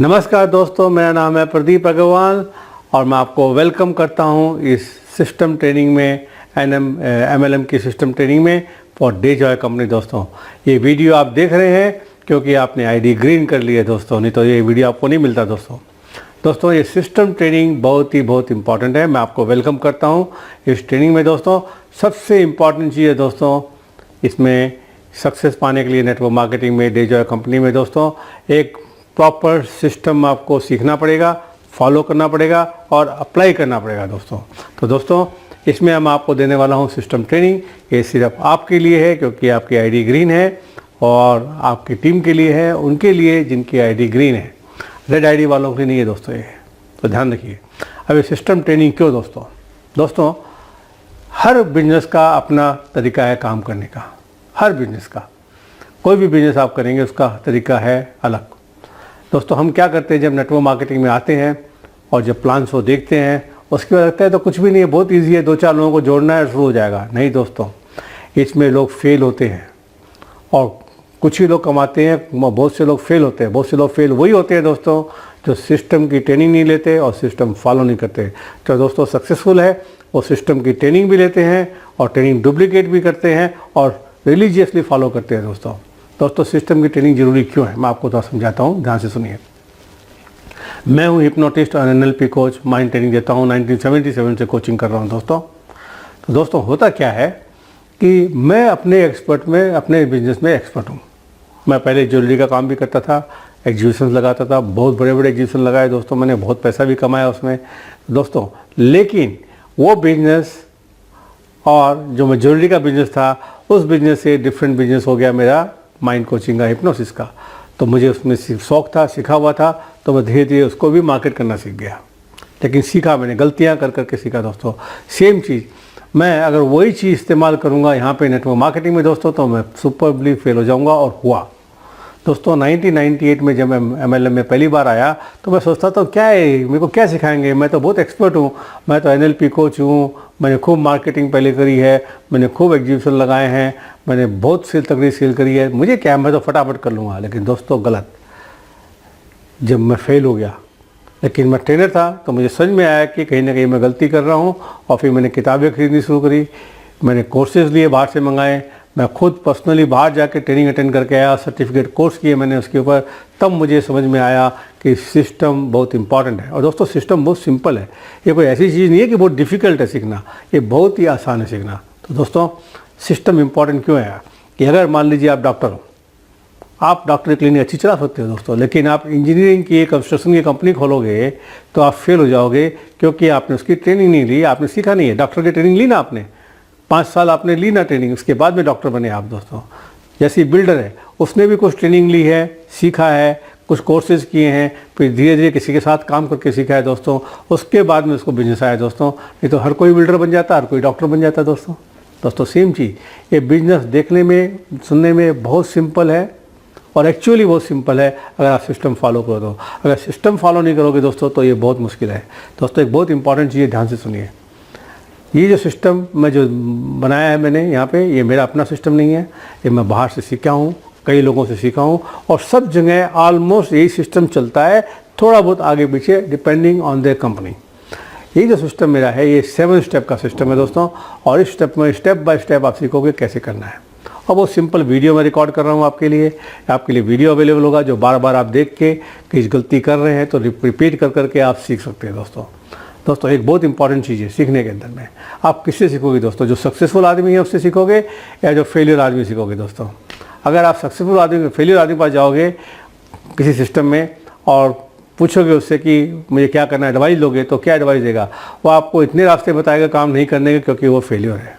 नमस्कार दोस्तों, मेरा नाम है प्रदीप अग्रवाल और मैं आपको वेलकम करता हूं इस सिस्टम ट्रेनिंग में MLM की सिस्टम ट्रेनिंग में फॉर डेजॉय कंपनी। दोस्तों, ये वीडियो आप देख रहे हैं क्योंकि आपने आईडी ग्रीन कर ली है दोस्तों, नहीं तो ये वीडियो आपको नहीं मिलता दोस्तों। ये सिस्टम ट्रेनिंग बहुत इंपॉर्टेंट है। मैं आपको वेलकम करता हूँ इस ट्रेनिंग में दोस्तों। सबसे इम्पॉर्टेंट चीज़ है दोस्तों, इसमें सक्सेस पाने के लिए नेटवर्क मार्केटिंग में डेजॉय कंपनी में दोस्तों एक प्रॉपर सिस्टम आपको सीखना पड़ेगा, फॉलो करना पड़ेगा और अप्लाई करना पड़ेगा दोस्तों। तो दोस्तों, इसमें हम आपको देने वाला हूं सिस्टम ट्रेनिंग। ये सिर्फ आपके लिए है क्योंकि आपकी आईडी ग्रीन है और आपकी टीम के लिए है, उनके लिए जिनकी आईडी ग्रीन है। रेड आईडी वालों के नहीं है दोस्तों ये, तो ध्यान रखिए। अब ये सिस्टम ट्रेनिंग क्यों दोस्तों, हर बिजनेस का अपना तरीका है काम करने का। हर बिजनेस का, कोई भी बिजनेस आप करेंगे उसका तरीका है अलग। दोस्तों, हम क्या करते हैं जब नेटवर्क मार्केटिंग में आते हैं और जब प्लान शो देखते हैं उसके बाद लगता है तो कुछ भी नहीं है, बहुत इजी है, 2-4 लोगों को जोड़ना है, शुरू हो जाएगा। नहीं दोस्तों, इसमें लोग फेल होते हैं और कुछ ही लोग कमाते हैं, बहुत से लोग फेल होते हैं। बहुत से लोग फेल वही होते हैं दोस्तों जो सिस्टम की ट्रेनिंग नहीं लेते और सिस्टम फॉलो नहीं करते। तो दोस्तों, सक्सेसफुल है वो सिस्टम की ट्रेनिंग भी लेते हैं और ट्रेनिंग डुप्लीकेट भी करते हैं और रिलीजियसली फॉलो करते हैं दोस्तों, सिस्टम की ट्रेनिंग जरूरी क्यों है मैं आपको थोड़ा समझाता हूँ, ध्यान से सुनिए। मैं हूँ हिप्नोटिस्ट और NLP कोच, माइंड ट्रेनिंग देता हूँ। 1977 से कोचिंग कर रहा हूँ दोस्तों। तो दोस्तों, होता क्या है कि मैं अपने बिजनेस में एक्सपर्ट हूँ। मैं पहले ज्वेलरी का काम भी करता था, एग्जीबिशन लगाता था, बहुत बड़े एग्जीबिशन लगाए दोस्तों, मैंने बहुत पैसा भी कमाया उसमें दोस्तों। लेकिन वो बिजनेस और जो मैं ज्वेलरी का बिजनेस था, उस बिजनेस से डिफरेंट बिजनेस हो गया मेरा माइंड कोचिंग का, हिप्नोसिस का। तो मुझे उसमें शौक था, सीखा हुआ था, तो मैं धीरे धीरे उसको भी मार्केट करना सीख गया। लेकिन सीखा मैंने, गलतियां कर करके सीखा दोस्तों। सेम चीज़ मैं अगर वही चीज़ इस्तेमाल करूंगा यहाँ पे नेटवर्क मार्केटिंग में दोस्तों, तो मैं सुपरबली फेल हो जाऊंगा। और हुआ दोस्तों। 1998 में जब मैं MLM में पहली बार आया तो मैं सोचता था क्या है, मेरे को क्या सिखाएंगे, मैं तो बहुत एक्सपर्ट हूँ, मैं तो NLP कोच हूँ, मैंने खूब मार्केटिंग पहले करी है, मैंने खूब एग्जीबिशन लगाए हैं, मैंने बहुत तगड़ी सेल करी है, मुझे क्या, मैं तो फटाफट कर लूँगा। लेकिन दोस्तों, गलत। जब मैं फेल हो गया, लेकिन मैं ट्रेनर था तो मुझे समझ में आया कि कहीं ना कहीं मैं गलती कर रहा हूँ। और फिर मैंने किताबें खरीदनी शुरू करी, मैंने कोर्सेज लिए, बाहर से मंगाए, मैं खुद पर्सनली बाहर जाके ट्रेनिंग अटेंड करके आया, सर्टिफिकेट कोर्स किए मैंने उसके ऊपर। तब मुझे समझ में आया कि सिस्टम बहुत इंपॉर्टेंट है। और दोस्तों, सिस्टम बहुत सिंपल है, ये कोई ऐसी चीज़ नहीं है कि बहुत डिफ़िकल्ट है सीखना, ये बहुत ही आसान है सीखना। तो दोस्तों, सिस्टम इंपॉर्टेंट क्यों है कि अगर मान लीजिए आप डॉक्टर हो, आप डॉक्टरी क्लिनिक अच्छी चला सकते हो दोस्तों, लेकिन आप इंजीनियरिंग की कंस्ट्रक्शन की कंपनी खोलोगे तो आप फेल हो जाओगे, क्योंकि आपने उसकी ट्रेनिंग नहीं ली, आपने सीखा नहीं है। डॉक्टर की ट्रेनिंग ली ना आपने, 5 साल आपने ली ना ट्रेनिंग, उसके बाद में डॉक्टर बने आप दोस्तों। जैसे बिल्डर है, उसने भी कुछ ट्रेनिंग ली है, सीखा है, कुछ कोर्सेज किए हैं, फिर धीरे धीरे किसी के साथ काम करके सीखा है दोस्तों, उसके बाद में उसको बिजनेस आया दोस्तों। नहीं तो हर कोई बिल्डर बन जाता, हर कोई डॉक्टर बन जाता दोस्तों। सेम चीज़, ये बिजनेस देखने में, सुनने में बहुत सिंपल है और एक्चुअली बहुत सिंपल है अगर आप सिस्टम फॉलो करो तो। अगर सिस्टम फॉलो नहीं करोगे दोस्तों तो ये बहुत मुश्किल है दोस्तों। एक बहुत इंपॉर्टेंट चीज़ है, ध्यान से सुनिए। ये जो सिस्टम मैं जो बनाया है मैंने यहाँ पे, ये मेरा अपना सिस्टम नहीं है, ये मैं बाहर से सीखा हूँ, कई लोगों से सीखा हूँ और सब जगह ऑलमोस्ट यही सिस्टम चलता है, थोड़ा बहुत आगे पीछे डिपेंडिंग ऑन देयर कंपनी। ये जो सिस्टम मेरा है, ये 7 स्टेप का सिस्टम है दोस्तों। और इस स्टेप में स्टेप बाय स्टेप आप सीखोगे कैसे करना है। और वो सिंपल वीडियो मैं रिकॉर्ड कर रहा हूँ आपके लिए वीडियो अवेलेबल होगा, जो बार बार आप देख के किसी गलती कर रहे हैं तो रिपीट कर करके आप सीख सकते हैं दोस्तों। एक बहुत इंपॉर्टेंट चीज़ है सीखने के अंदर में, आप किससे सीखोगे दोस्तों? जो सक्सेसफुल आदमी है उससे सीखोगे या जो फेलियर आदमी सीखोगे दोस्तों? अगर आप सक्सेसफुल आदमी, फेलियर आदमी पास जाओगे किसी सिस्टम में और पूछोगे उससे कि मुझे क्या करना है, एडवाइस लोगे, तो क्या एडवाइस देगा? वो आपको इतने रास्ते बताएगा काम नहीं करने के, क्योंकि वो फेलियर है।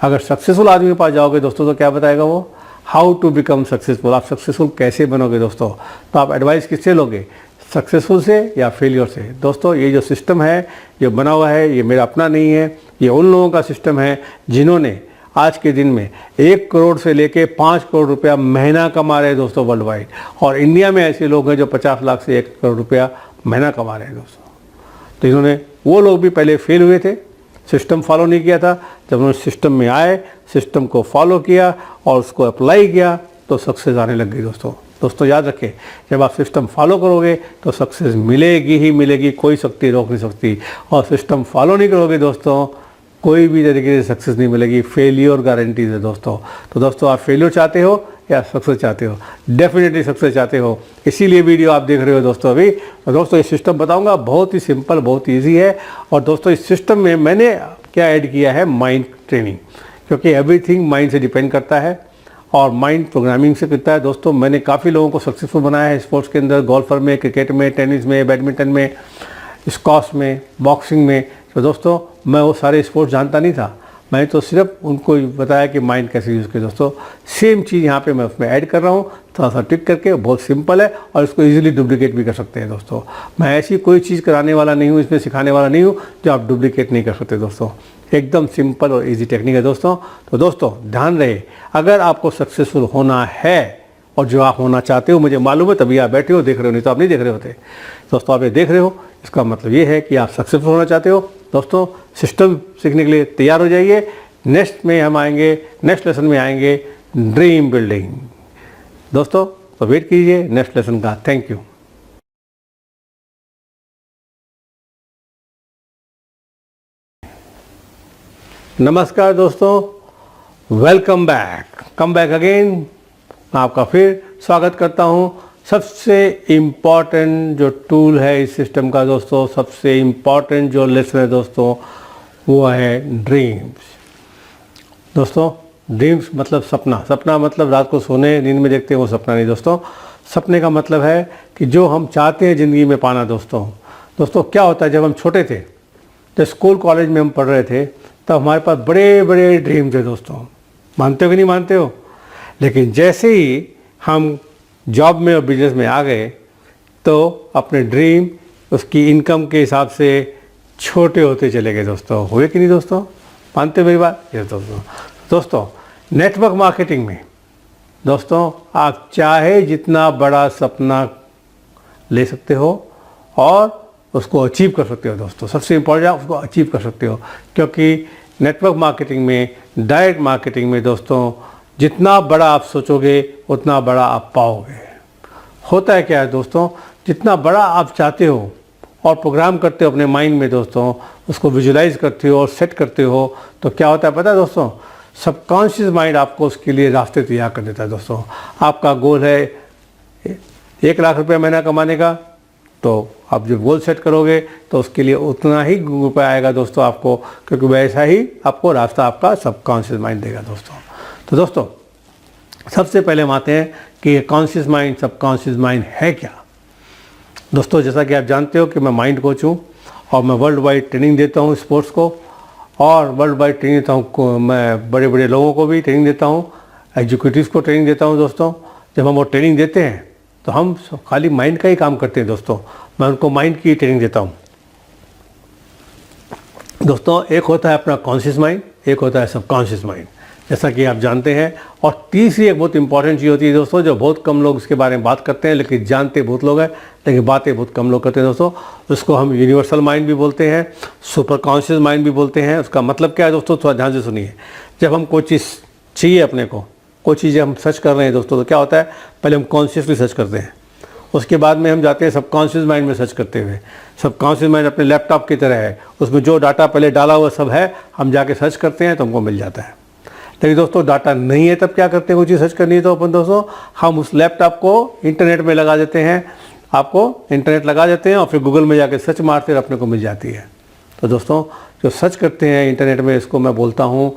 अगर सक्सेसफुल आदमी के पास जाओगे दोस्तों तो क्या बताएगा वो? हाउ टू बिकम सक्सेसफुल, आप सक्सेसफुल कैसे बनोगे दोस्तों? तो आप एडवाइस किससे लोगे, सक्सेसफुल से या फेलियर से? दोस्तों, ये जो सिस्टम है, जो बना हुआ है, ये मेरा अपना नहीं है, ये उन लोगों का सिस्टम है जिन्होंने आज के दिन में 1 करोड़ से लेके 5 करोड़ रुपया महीना कमा रहे हैं दोस्तों वर्ल्ड वाइड। और इंडिया में ऐसे लोग हैं जो 50 लाख से 1 करोड़ रुपया महीना कमा रहे हैं दोस्तों। तो इन्होंने, वो लोग भी पहले फेल हुए थे, सिस्टम फॉलो नहीं किया था। जब उन्होंने सिस्टम में आए, सिस्टम को फॉलो किया और उसको अप्लाई किया तो सक्सेस आने लग गई दोस्तों। दोस्तों याद रखें, जब आप सिस्टम फॉलो करोगे तो सक्सेस मिलेगी ही मिलेगी, कोई शक्ति रोक नहीं सकती। और सिस्टम फॉलो नहीं करोगे दोस्तों, कोई भी तरीके से सक्सेस नहीं मिलेगी, फेलियर गारंटीज है दोस्तों। तो दोस्तों आप फेलियर चाहते हो या सक्सेस चाहते हो? डेफिनेटली सक्सेस चाहते हो, इसीलिए वीडियो आप देख रहे हो दोस्तों अभी। तो दोस्तों ये सिस्टम बताऊंगा, बहुत ही सिंपल, बहुत ईजी है। और दोस्तों इस सिस्टम में मैंने क्या ऐड किया है, माइंड ट्रेनिंग, क्योंकि एवरीथिंग माइंड से डिपेंड करता है और माइंड प्रोग्रामिंग से करता है। दोस्तों मैंने काफ़ी लोगों को सक्सेसफुल बनाया है स्पोर्ट्स के अंदर, गोल्फर में, क्रिकेट में, टेनिस में, बैडमिंटन में, स्क्वॉश में, बॉक्सिंग में। तो दोस्तों मैं वो सारे स्पोर्ट्स जानता नहीं था, मैंने तो सिर्फ उनको बताया कि माइंड कैसे यूज़ करें। दोस्तों सेम चीज़ यहाँ पे मैं उसमें ऐड कर रहा हूँ, थोड़ा सा टिक करके, बहुत सिंपल है और इसको इजीली डुप्लीकेट भी कर सकते हैं दोस्तों। मैं ऐसी कोई चीज़ कराने वाला नहीं हूँ, इसमें सिखाने वाला नहीं हूँ जो आप डुप्लीकेट नहीं कर सकते दोस्तों। एकदम सिंपल और इजी टेक्निक है दोस्तों। तो दोस्तों ध्यान रहे, अगर आपको सक्सेसफुल होना है और जो आप होना चाहते हो, मुझे मालूम है, तभी आप बैठे हो देख रहे हो, नहीं तो आप नहीं देख रहे होते। दोस्तों आप ये देख रहे हो, इसका मतलब ये है कि आप सक्सेसफुल होना चाहते हो। दोस्तों सिस्टम सीखने के लिए तैयार हो जाइए। नेक्स्ट में हम आएंगे, नेक्स्ट लेसन में आएंगे ड्रीम बिल्डिंग। दोस्तों तो वेट कीजिए नेक्स्ट लेसन का। Thank you. नमस्कार दोस्तों, welcome back, come back again. मैं आपका फिर स्वागत करता हूं। सबसे इम्पॉर्टेंट जो टूल है इस सिस्टम का दोस्तों, सबसे इम्पॉर्टेंट जो लेसन है दोस्तों, वो है ड्रीम्स। दोस्तों ड्रीम्स मतलब सपना, सपना मतलब रात को सोने नींद में देखते हैं वो सपना नहीं दोस्तों। सपने का मतलब है कि जो हम चाहते हैं ज़िंदगी में पाना दोस्तों। दोस्तों क्या होता है, जब हम छोटे थे, जब स्कूल कॉलेज में हम पढ़ रहे थे, तब हमारे पास बड़े बड़े ड्रीम थे दोस्तों। मानते हो कि नहीं मानते हो? लेकिन जैसे ही हम जॉब में और बिजनेस में आ गए तो अपने ड्रीम उसकी इनकम के हिसाब से छोटे होते चले गए दोस्तों। हुए कि नहीं दोस्तों? मानते हो मेरी बात? यस दोस्तों नेटवर्क मार्केटिंग में दोस्तों आप चाहे जितना बड़ा सपना ले सकते हो और उसको अचीव कर सकते हो दोस्तों। सबसे इम्पोर्टेंट उसको अचीव कर सकते हो, क्योंकि नेटवर्क मार्केटिंग में, डायरेक्ट मार्केटिंग में दोस्तों जितना बड़ा आप सोचोगे उतना बड़ा आप पाओगे। होता है क्या है दोस्तों, जितना बड़ा आप चाहते हो और प्रोग्राम करते हो अपने माइंड में दोस्तों, उसको विजुलाइज करते हो और सेट करते हो, तो क्या होता है पता है दोस्तों, सबकॉन्शियस माइंड आपको उसके लिए रास्ते तैयार कर देता है दोस्तों। आपका गोल है 1 लाख रुपया महीना कमाने का, तो आप जब गोल सेट करोगे तो उसके लिए उतना ही रुपया आएगा दोस्तों आपको, क्योंकि वैसा ही आपको रास्ता आपका सबकॉन्शियस माइंड देगा दोस्तों। तो दोस्तों सबसे पहले हम आते हैं कि कॉन्शियस माइंड, सबकॉन्शियस माइंड है क्या। दोस्तों जैसा कि आप जानते हो कि मैं माइंड कोच हूँ और मैं वर्ल्ड वाइड ट्रेनिंग देता हूँ स्पोर्ट्स को, और वर्ल्ड वाइड ट्रेनिंग देता हूँ, मैं बड़े बड़े लोगों को भी ट्रेनिंग देता हूँ, एग्जीक्यूटिव्स को ट्रेनिंग देता हूँ दोस्तों। जब हम वो ट्रेनिंग देते हैं तो हम खाली माइंड का ही काम करते हैं दोस्तों, मैं उनको माइंड की ट्रेनिंग देता हूँ दोस्तों। एक होता है अपना कॉन्शियस माइंड, एक होता है सबकॉन्शियस माइंड, जैसा कि आप जानते हैं। और तीसरी एक बहुत इंपॉर्टेंट चीज़ होती है दोस्तों, जो बहुत कम लोग इसके बारे में बात करते हैं, लेकिन जानते बहुत लोग हैं, लेकिन बातें बहुत कम लोग करते हैं दोस्तों। उसको हम यूनिवर्सल माइंड भी बोलते हैं, सुपर कॉन्शियस माइंड भी बोलते हैं। उसका मतलब क्या है दोस्तों, थोड़ा ध्यान से सुनिए। जब हम कोई चीज़ चाहिए अपने को, कोई चीज़ें हम सर्च कर रहे हैं दोस्तों, तो क्या होता है, पहले हम कॉन्शियसली सर्च करते हैं, उसके बाद में हम जाते हैं सबकॉन्शियस माइंड में सर्च करते हुए। सबकॉन्शियस माइंड अपने लैपटॉप की तरह है, उसमें जो डाटा पहले डाला हुआ सब है, हम जाके सर्च करते हैं तो हमको मिल जाता है। लेकिन दोस्तों डाटा नहीं है तब क्या करते हैं, कोई चीज़ सर्च करनी है तो अपन दोस्तों हम उस लैपटॉप को इंटरनेट में लगा देते हैं, आपको इंटरनेट लगा देते हैं और फिर गूगल में जाके सर्च मारते हैं, अपने को मिल जाती है। तो दोस्तों जो सर्च करते हैं इंटरनेट में, इसको मैं बोलता हूँ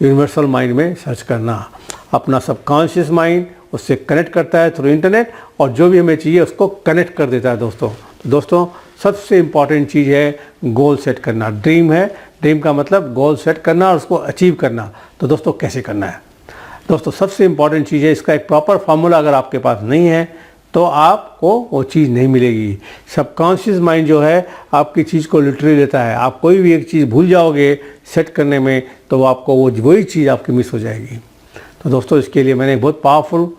यूनिवर्सल माइंड में सर्च करना। अपना सबकॉन्शियस माइंड उससे कनेक्ट करता है थ्रू इंटरनेट, और जो भी हमें चाहिए उसको कनेक्ट कर देता है दोस्तों। तो दोस्तों सबसे इम्पॉर्टेंट चीज़ है गोल सेट करना। ड्रीम है, ड्रीम का मतलब गोल सेट करना और उसको अचीव करना। तो दोस्तों कैसे करना है दोस्तों, सबसे इम्पॉर्टेंट चीज़ है, इसका एक प्रॉपर फार्मूला अगर आपके पास नहीं है तो आपको वो चीज़ नहीं मिलेगी। सबकॉन्शियस माइंड जो है आपकी चीज़ को लिटरली लेता है। आप कोई भी एक चीज़ भूल जाओगे सेट करने में तो वो आपको वही चीज़ आपकी मिस हो जाएगी। तो दोस्तों इसके लिए मैंने बहुत पावरफुल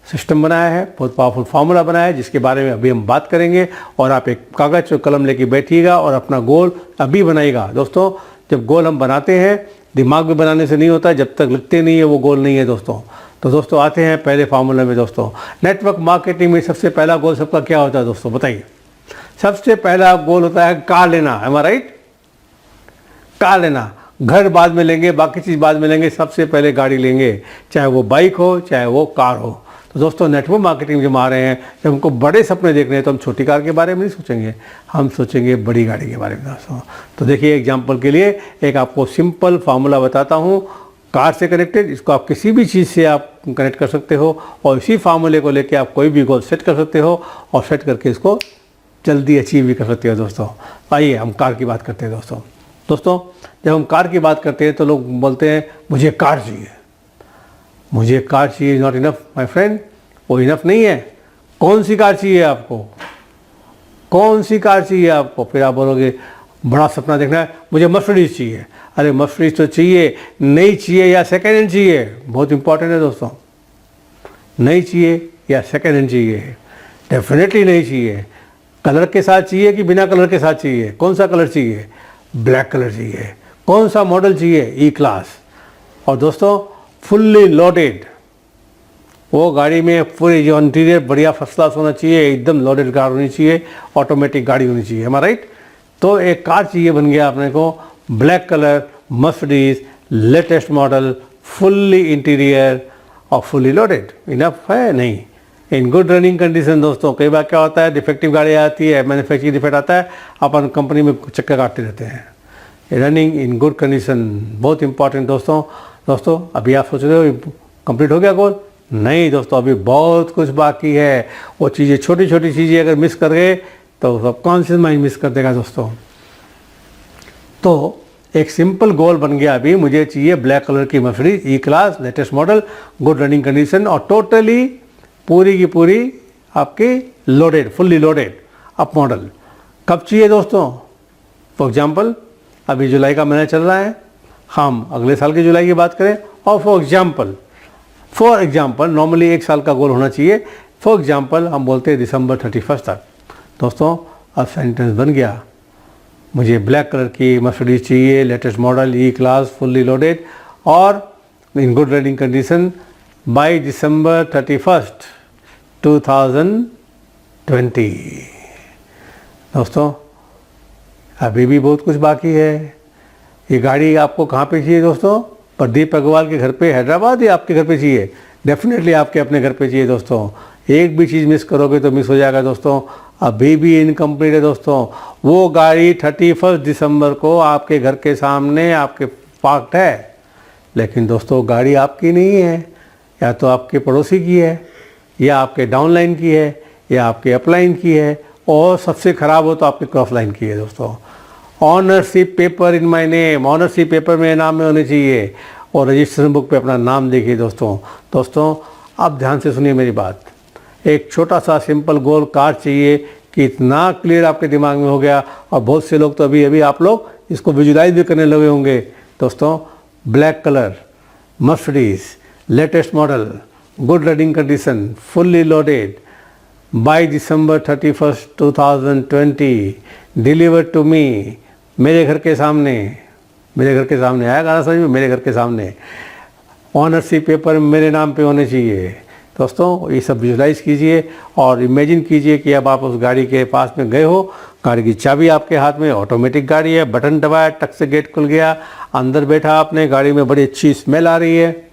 सिस्टम बनाया है, बहुत पावरफुल फार्मूला बनाया है, जिसके बारे में अभी हम बात करेंगे। और आप एक कागज़ और कलम लेके बैठिएगा और अपना गोल अभी बनाइएगा। दोस्तों जब गोल हम बनाते हैं, दिमाग में बनाने से नहीं होता, जब तक लिखते नहीं है वो गोल नहीं है दोस्तों। तो दोस्तों आते हैं पहले फार्मूले में। दोस्तों नेटवर्क मार्केटिंग में सबसे पहला गोल सबका क्या होता है दोस्तों, बताइए। सबसे पहला गोल होता है कार लेना, एम आई राइट? कार लेना। घर बाद में लेंगे, बाकी चीज़ बाद में लेंगे, सबसे पहले गाड़ी लेंगे, चाहे वो बाइक हो चाहे वो कार हो। तो दोस्तों नेटवर्क मार्केटिंग जब आ रहे हैं, जब हमको बड़े सपने देखने हैं, तो हम छोटी कार के बारे में नहीं सोचेंगे, हम सोचेंगे बड़ी गाड़ी के बारे में दोस्तों। तो देखिए एग्जांपल के लिए एक आपको सिंपल फार्मूला बताता हूँ कार से कनेक्टेड। इसको आप किसी भी चीज़ से आप कनेक्ट कर सकते हो और इसी फार्मूले को लेके आप कोई भी गोल सेट कर सकते हो और सेट करके इसको जल्दी अचीव भी कर सकते हो दोस्तों। आइए हम कार की बात करते हैं दोस्तों। दोस्तों जब हम कार की बात करते हैं तो लोग बोलते हैं मुझे कार चाहिए, मुझे कार चाहिए। Is not enough my friend, वो इनफ नहीं है। कौन सी कार चाहिए आपको, कौन सी कार चाहिए आपको? फिर आप बोलोगे बड़ा सपना देखना है, मुझे मर्सिडीज चाहिए। अरे मर्सिडीज तो चाहिए, नई चाहिए या सेकेंड हैंड चाहिए? बहुत इंपॉर्टेंट है दोस्तों, नई चाहिए या सेकेंड हैंड चाहिए? डेफिनेटली नहीं चाहिए। कलर के साथ चाहिए कि बिना कलर के साथ चाहिए? कौन सा कलर चाहिए? ब्लैक कलर चाहिए। कौन सा मॉडल चाहिए? ई क्लास। और दोस्तों फुल्ली लोडेड, वो गाड़ी में पूरी जो इंटीरियर बढ़िया फर्स्ट क्लास होना चाहिए, एकदम लोडेड कार होनी चाहिए, ऑटोमेटिक गाड़ी होनी चाहिए, है राइट? तो एक कार चाहिए बन गया अपने को, black colour, Mercedes, latest model, fully interior और फुल्ली लोडेड। इनफ है? नहीं। इन गुड रनिंग कंडीशन दोस्तों। कई बार क्या होता है, डिफेक्टिव गाड़ी आती है, मैन्युफैक्चरिंग डिफेक्ट आता है, अपन कंपनी में चक्कर काटते रहते हैं। रनिंग इन गुड कंडीशन बहुत इंपॉर्टेंट दोस्तों। दोस्तों अभी आप सोच रहे हो कंप्लीट हो गया गोल? नहीं दोस्तों, अभी बहुत कुछ बाकी है। वो चीज़ें, छोटी छोटी चीज़ें अगर मिस कर गए तो सबकॉन्शियस माइंड मिस कर देगा दोस्तों। तो एक सिंपल गोल बन गया, अभी मुझे चाहिए ब्लैक कलर की Mercedes E class, latest model, good running condition और टोटली पूरी की पूरी आपकी loaded, fully loaded up model. कब चाहिए दोस्तों? फॉर एग्जाम्पल अभी जुलाई का महीना चल रहा है, हम अगले साल की जुलाई की बात करें और फॉर एग्जाम्पल नॉर्मली एक साल का गोल होना चाहिए। फॉर एग्जाम्पल हम बोलते हैं दिसंबर 31 तक। दोस्तों अब सेंटेंस बन गया, मुझे ब्लैक कलर की मर्सिडीज चाहिए, latest model, E class, fully loaded और in good running condition by December 31, 2020। दोस्तों अभी भी बहुत कुछ बाकी है। ये गाड़ी आपको कहाँ पे चाहिए दोस्तों? प्रदीप अग्रवाल के घर पे हैदराबाद या आपके घर पे चाहिए? डेफिनेटली आपके अपने घर पे चाहिए दोस्तों। एक भी चीज़ मिस करोगे तो मिस हो जाएगा दोस्तों। अभी भी इनकम्प्लीट है दोस्तों। वो गाड़ी 31 दिसंबर को आपके घर के सामने आपके पार्क्ड है, लेकिन दोस्तों गाड़ी आपकी नहीं है, या तो आपके पड़ोसी की है, या आपके डाउनलाइन की है, या आपके अपलाइन की है, और सबसे ख़राब हो तो आपके क्रॉस लाइन की है दोस्तों। Ownership paper in my name, ownership paper मेरे नाम में होने चाहिए और रजिस्ट्रेशन बुक पे अपना नाम देखिए दोस्तों। दोस्तों आप ध्यान से सुनिए मेरी बात। एक छोटा सा सिंपल गोल कार चाहिए कि इतना क्लियर आपके दिमाग में हो गया, और बहुत से लोग तो अभी आप लोग इसको विजुलाइज भी करने लगे होंगे दोस्तों। Black colour, Mercedes, latest model, good running condition, fully loaded, by December 31, 2020, deliver to me, मेरे घर के सामने। मेरे घर के सामने आया गाना समझ में? मेरे घर के सामने। ऑनरशिप पेपर मेरे नाम पे होने चाहिए दोस्तों। ये सब विजुलाइज कीजिए और इमेजिन कीजिए कि अब आप उस गाड़ी के पास में गए हो, गाड़ी की चाबी आपके हाथ में, ऑटोमेटिक गाड़ी है, बटन दबाया, टक से गेट खुल गया, अंदर बैठा आपने, गाड़ी में बड़ी अच्छी स्मेल आ रही है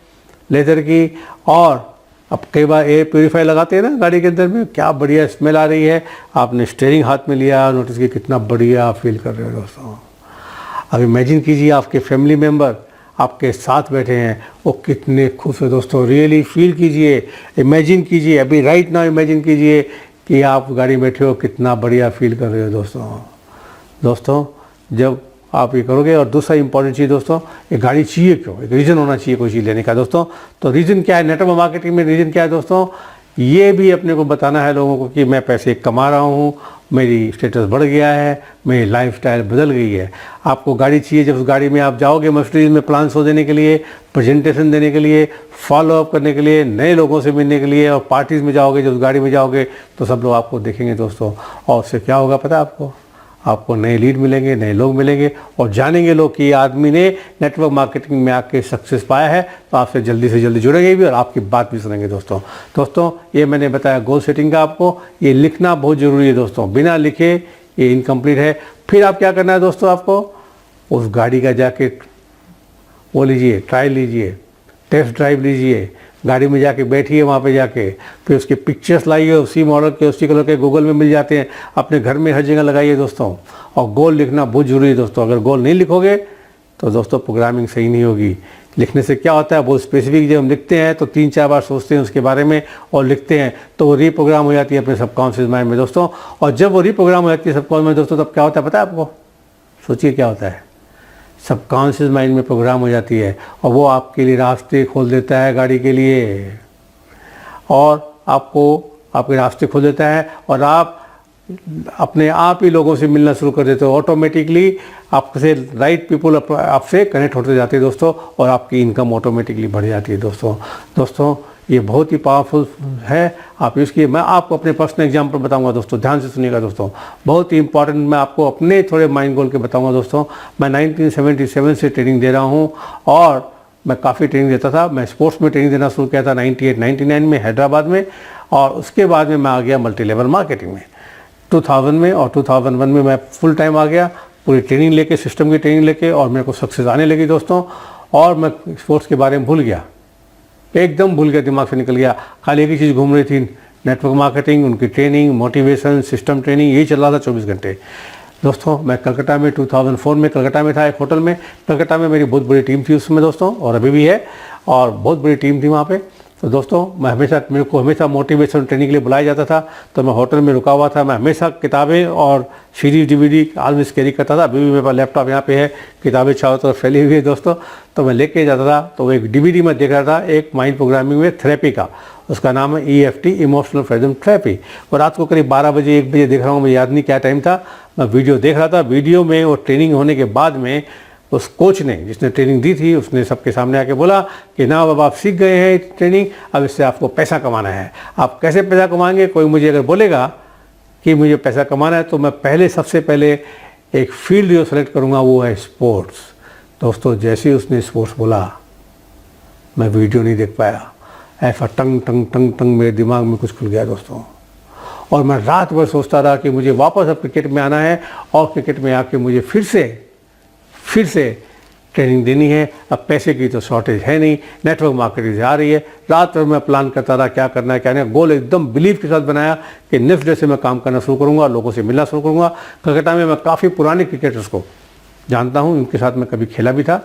लेदर की, और अब कई बार एयर प्योरीफायर लगाते हैं ना गाड़ी के अंदर में, क्या बढ़िया स्मेल आ रही है। आपने स्टीयरिंग हाथ में लिया, नोटिस की कितना बढ़िया फील कर रहे हो दोस्तों। अब इमेजिन कीजिए आपके फैमिली मेम्बर आपके साथ बैठे हैं, वो कितने खुश है दोस्तों। रियली फील कीजिए, इमेजिन कीजिए, अभी राइट नाउ इमेजिन कीजिए कि आप गाड़ी में बैठे हो, कितना बढ़िया फील कर रहे हो दोस्तों। जब आप ये करोगे, और दूसरा इंपॉर्टेंट चीज़ दोस्तों, ये गाड़ी चाहिए क्यों? एक रीज़न होना चाहिए कोई चीज़ लेने का दोस्तों। तो रीज़न क्या है नेटवर्क मार्केटिंग में? रीज़न क्या है दोस्तों? ये भी अपने को बताना है लोगों को कि मैं पैसे कमा रहा हूँ, मेरी स्टेटस बढ़ गया है, मेरी लाइफस्टाइल बदल गई है। आपको गाड़ी चाहिए, जब उस गाड़ी में आप जाओगे मर्सिडीज में प्लान शो देने के लिए, प्रेजेंटेशन देने के लिए, फॉलो अप करने के लिए, नए लोगों से मिलने के लिए, और पार्टीज़ में जाओगे, जब उस गाड़ी में जाओगे तो सब लोग आपको देखेंगे दोस्तों। और उससे क्या होगा पता है आपको? आपको नए लीड मिलेंगे, नए लोग मिलेंगे और जानेंगे लोग कि ये आदमी ने नेटवर्क मार्केटिंग में आके सक्सेस पाया है, तो आपसे जल्दी से जल्दी जुड़ेंगे भी और आपकी बात भी सुनेंगे। दोस्तों ये मैंने बताया गोल सेटिंग का आपको, ये लिखना बहुत ज़रूरी है दोस्तों, बिना लिखे ये इनकम्प्लीट है। फिर आप क्या करना है दोस्तों, आपको उस गाड़ी का जाके वो लीजिए, ट्रायल लीजिए, टेस्ट ड्राइव लीजिए, गाड़ी में जाके बैठिए वहाँ पे जाके, फिर उसके पिक्चर्स लाइए, उसी मॉडल के उसी कलर के गूगल में मिल जाते हैं, अपने घर में हर जगह लगाइए दोस्तों। और गोल लिखना बहुत ज़रूरी है दोस्तों, अगर गोल नहीं लिखोगे तो दोस्तों प्रोग्रामिंग सही नहीं होगी। लिखने से क्या होता है, बहुत स्पेसिफिक जब हम लिखते हैं तो 3-4 बार सोचते हैं उसके बारे में और लिखते हैं, तो वो रीप्रोग्राम हो जाती है अपने सबकॉन्शियस माइंड में दोस्तों। और जब वो रीप्रोग्राम हो जाती है सबकॉन्शियस में दोस्तों, तब क्या होता है पता है आपको? सोचिए क्या होता है, सबकॉन्शियस माइंड में प्रोग्राम हो जाती है और वो आपके लिए रास्ते खोल देता है गाड़ी के लिए, और आपको आपके रास्ते खोल देता है और आप अपने आप ही लोगों से मिलना शुरू कर देते हो। ऑटोमेटिकली आपसे राइट पीपल आपसे कनेक्ट होते जाते हैं दोस्तों, और आपकी इनकम ऑटोमेटिकली बढ़ जाती है दोस्तों। ये बहुत ही पावरफुल है। आप इसकी मैं आपको अपने पर्सनल एग्जाम्पल बताऊंगा दोस्तों, ध्यान से सुनिएगा दोस्तों, बहुत ही इंपॉर्टेंट। मैं आपको अपने थोड़े माइंड गोल के बताऊंगा दोस्तों। मैं 1977 से ट्रेनिंग दे रहा हूँ और मैं काफ़ी ट्रेनिंग देता था। मैं स्पोर्ट्स में ट्रेनिंग देना शुरू किया था 98-99 में हैदराबाद में, और उसके बाद में मैं आ गया मल्टी लेवल मार्केटिंग में 2000 में, और 2001 में मैं फुल टाइम आ गया, पूरी ट्रेनिंग लेके, सिस्टम की ट्रेनिंग लेके, और मेरे को सक्सेस आने लगी दोस्तों। और मैं स्पोर्ट्स के बारे में भूल गया, एकदम भूल गया, दिमाग से निकल गया। खाली एक ही चीज़ घूम रही थी, नेटवर्क मार्केटिंग, उनकी ट्रेनिंग, मोटिवेशन, सिस्टम ट्रेनिंग, यही चल रहा था 24 घंटे दोस्तों। मैं कलकत्ता में 2004 में कलकत्ता में था, एक होटल में। कलकत्ता में मेरी बहुत बड़ी टीम थी उसमें दोस्तों, और अभी भी है, और बहुत बड़ी टीम थी वहाँ पे। तो दोस्तों मेरे को हमेशा मोटिवेशन ट्रेनिंग के लिए बुलाया जाता था, तो मैं होटल में रुका हुआ था। मैं हमेशा किताबें और सीरीज DVD ऑलवेज कैरी करता था। अभी भी मेरे पास लैपटॉप यहाँ पे है, किताबें चारों तरफ फैली हुई है दोस्तों, तो मैं लेके जाता था। तो एक DVD में देख रहा था, एक माइंड प्रोग्रामिंग में थेरेपी का, उसका नाम है EFT, इमोशनल फ्रीडम थेरेपी। और रात को करीब 12 बजे 1 बजे देख रहा हूँ, मुझे याद नहीं क्या टाइम था, मैं वीडियो देख रहा था। वीडियो में वो ट्रेनिंग होने के बाद में उस कोच ने, जिसने ट्रेनिंग दी थी, उसने सबके सामने आके बोला कि ना अब आप सीख गए हैं ट्रेनिंग, अब इससे आपको पैसा कमाना है। आप कैसे पैसा कमाएंगे? कोई मुझे अगर बोलेगा कि मुझे पैसा कमाना है, तो मैं सबसे पहले एक फील्ड जो सेलेक्ट करूँगा वो है स्पोर्ट्स। दोस्तों जैसे ही उसने स्पोर्ट्स बोला, मैं वीडियो नहीं देख पाया, ऐसा टंग टंग टंग टंग मेरे दिमाग में कुछ खुल गया दोस्तों। और मैं रात भर सोचता रहा कि मुझे वापस अब क्रिकेट में आना है, और क्रिकेट में आके मुझे फिर से ट्रेनिंग देनी है। अब पैसे की तो शॉर्टेज है नहीं, नेटवर्क मार्केटिंग आ रही है। रात भर मैं प्लान करता रहा क्या करना है क्या नहीं। गोल एकदम बिलीव के साथ बनाया कि नेक्स्ट डे से मैं काम करना शुरू करूँगा, लोगों से मिलना शुरू करूँगा। कलकत्ता में मैं काफ़ी पुराने क्रिकेटर्स को जानता हूँ, उनके साथ मैं कभी खेला भी था,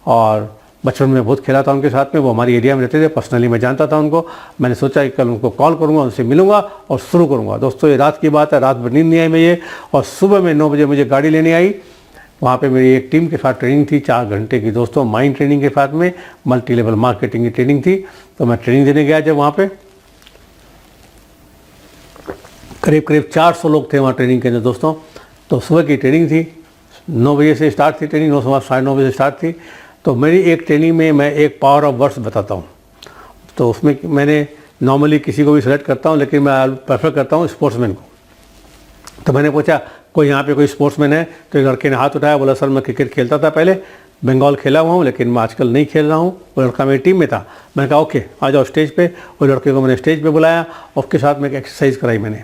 और बचपन में बहुत खेला था उनके साथ में। वो हमारी एरिया में रहते थे, पर्सनली मैं जानता था उनको। मैंने सोचा कि कल उनको कॉल करूँगा, उनसे मिलूंगा और शुरू करूँगा। दोस्तों ये रात की बात है, रात भर नींद नहीं आई मुझे, और सुबह में 9 बजे मुझे गाड़ी लेने आई। वहाँ पे मेरी एक टीम के साथ ट्रेनिंग थी 4 घंटे की दोस्तों, माइंड ट्रेनिंग के साथ में मल्टी लेवल मार्केटिंग की ट्रेनिंग थी। तो मैं ट्रेनिंग देने गया जब वहाँ पे करीब 400 लोग थे वहाँ ट्रेनिंग के अंदर दोस्तों। तो सुबह की ट्रेनिंग थी, 9 बजे से स्टार्ट थी ट्रेनिंग, 9:30 बजे स्टार्ट थी। तो मेरी एक ट्रेनिंग में मैं एक पावर ऑफ वर्ड्स बताता हूँ। तो उसमें मैंने नॉर्मली किसी को भी सेलेक्ट करता हूँ, लेकिन मैं प्रेफर करता हूँ स्पोर्ट्समैन को। तो मैंने पूछा कोई यहाँ पे कोई स्पोर्ट्समैन है? तो एक लड़के ने हाथ उठाया, बोला सर मैं क्रिकेट खेलता था पहले, बंगाल खेला हुआ हूँ, लेकिन मैं आजकल नहीं खेल रहा हूँ। वो लड़का मेरी टीम में था। मैंने कहा ओके आ जाओ स्टेज पे। वो लड़के को मैंने स्टेज पे बुलाया, और उसके साथ में एक एक्सरसाइज कराई मैंने।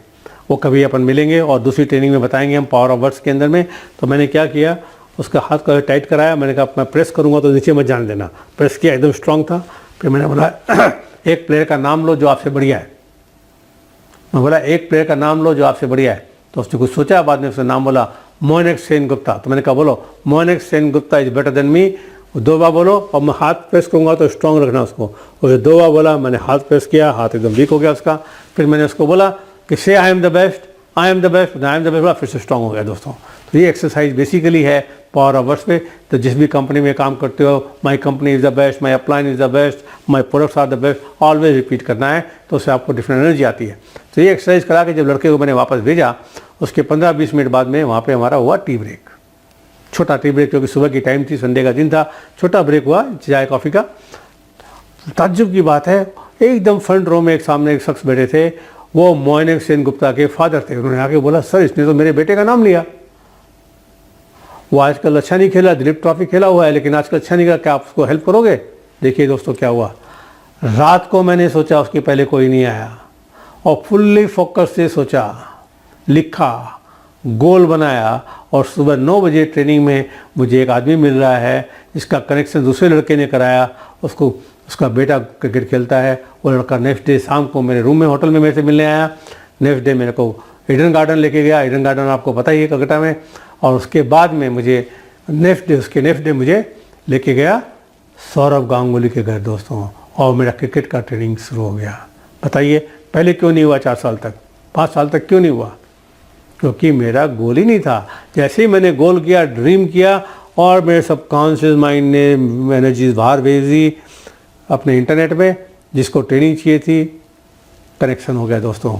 वो कभी अपन मिलेंगे और दूसरी ट्रेनिंग में बताएंगे हम पावर ऑफ वर्ड्स के अंदर में। तो मैंने क्या किया, उसका हाथ को टाइट कराया। मैंने कहा मैं प्रेस करूँगा तो नीचे मत जाने देना। प्रेस किया, एकदम स्ट्रांग था। फिर मैंने बोला एक प्लेयर का नाम लो जो आपसे बढ़िया है। मैं बोला एक प्लेयर का नाम लो जो आपसे बढ़िया है। तो उसने कुछ सोचा, बाद में उसने नाम बोला मोइनेक सेनगुप्ता। तो मैंने कहा बोलो Moinak Sengupta is better than me. 2 बार बोलो, और मैं हाथ प्रेस करूँगा तो स्ट्रांग रखना उसको। उसने 2 बार बोला, मैंने हाथ प्रेस किया, हाथ एकदम वीक हो गया उसका। फिर मैंने उसको बोला कि say I am the best, I am the best, I am the best, फिर से स्ट्रांग हो गया दोस्तों। तो ये एक्सरसाइज बेसिकली है पावर ऑफ वर्ड्स पे। तो जिस भी कंपनी में काम करते हो, my company is the best, my upline is the best, my products are the best, always repeat करना है, तो उससे आपको डिफरेंट एनर्जी आती है। तो ये एक्सरसाइज करा के जब लड़के को मैंने वापस भेजा, उसके 15-20 मिनट बाद में वहाँ पे हमारा हुआ टी ब्रेक, छोटा टी ब्रेक, क्योंकि सुबह की टाइम थी, संडे का दिन था। छोटा ब्रेक हुआ चाय कॉफ़ी का। ताज्जुब की बात है, एकदम फ्रंट रो में एक सामने एक शख्स बैठे थे, वो मोइनेक सेनगुप्ता के फादर थे। उन्होंने आके बोला सर इसने तो मेरे बेटे का नाम लिया। वो आजकल अच्छा नहीं खेला, दिलीप ट्रॉफी खेला हुआ है लेकिन आजकल अच्छा नहीं खेला, क्या आप उसको हेल्प करोगे? देखिए दोस्तों क्या हुआ, रात को मैंने सोचा, उसके पहले कोई नहीं आया, और फुल्ली फोकस से सोचा, लिखा, गोल बनाया, और सुबह 9 बजे ट्रेनिंग में मुझे एक आदमी मिल रहा है जिसका कनेक्शन दूसरे लड़के ने कराया, उसका बेटा क्रिकेट खेलता है। वो लड़का नेक्स्ट डे शाम को मेरे रूम में होटल में मेरे से मिलने आया। नेक्स्ट डे मेरे को ईडन गार्डन लेके गया। ईडन गार्डन आपको पता ही है कलकत्ता में। और उसके बाद में मुझे उसके नेक्स्ट डे मुझे लेके गया सौरव गांगुली के घर दोस्तों, और मेरा क्रिकेट का ट्रेनिंग शुरू हो गया। बताइए पहले क्यों नहीं हुआ 4 साल तक, 5 साल तक क्यों नहीं हुआ? क्योंकि मेरा गोल ही नहीं था। जैसे ही मैंने गोल किया, ड्रीम किया, और मेरे सबकॉन्शियस माइंड ने एनर्जीज बाहर भेज दी अपने इंटरनेट में, जिसको ट्रेनिंग चाहिए थी, कनेक्शन हो गया दोस्तों।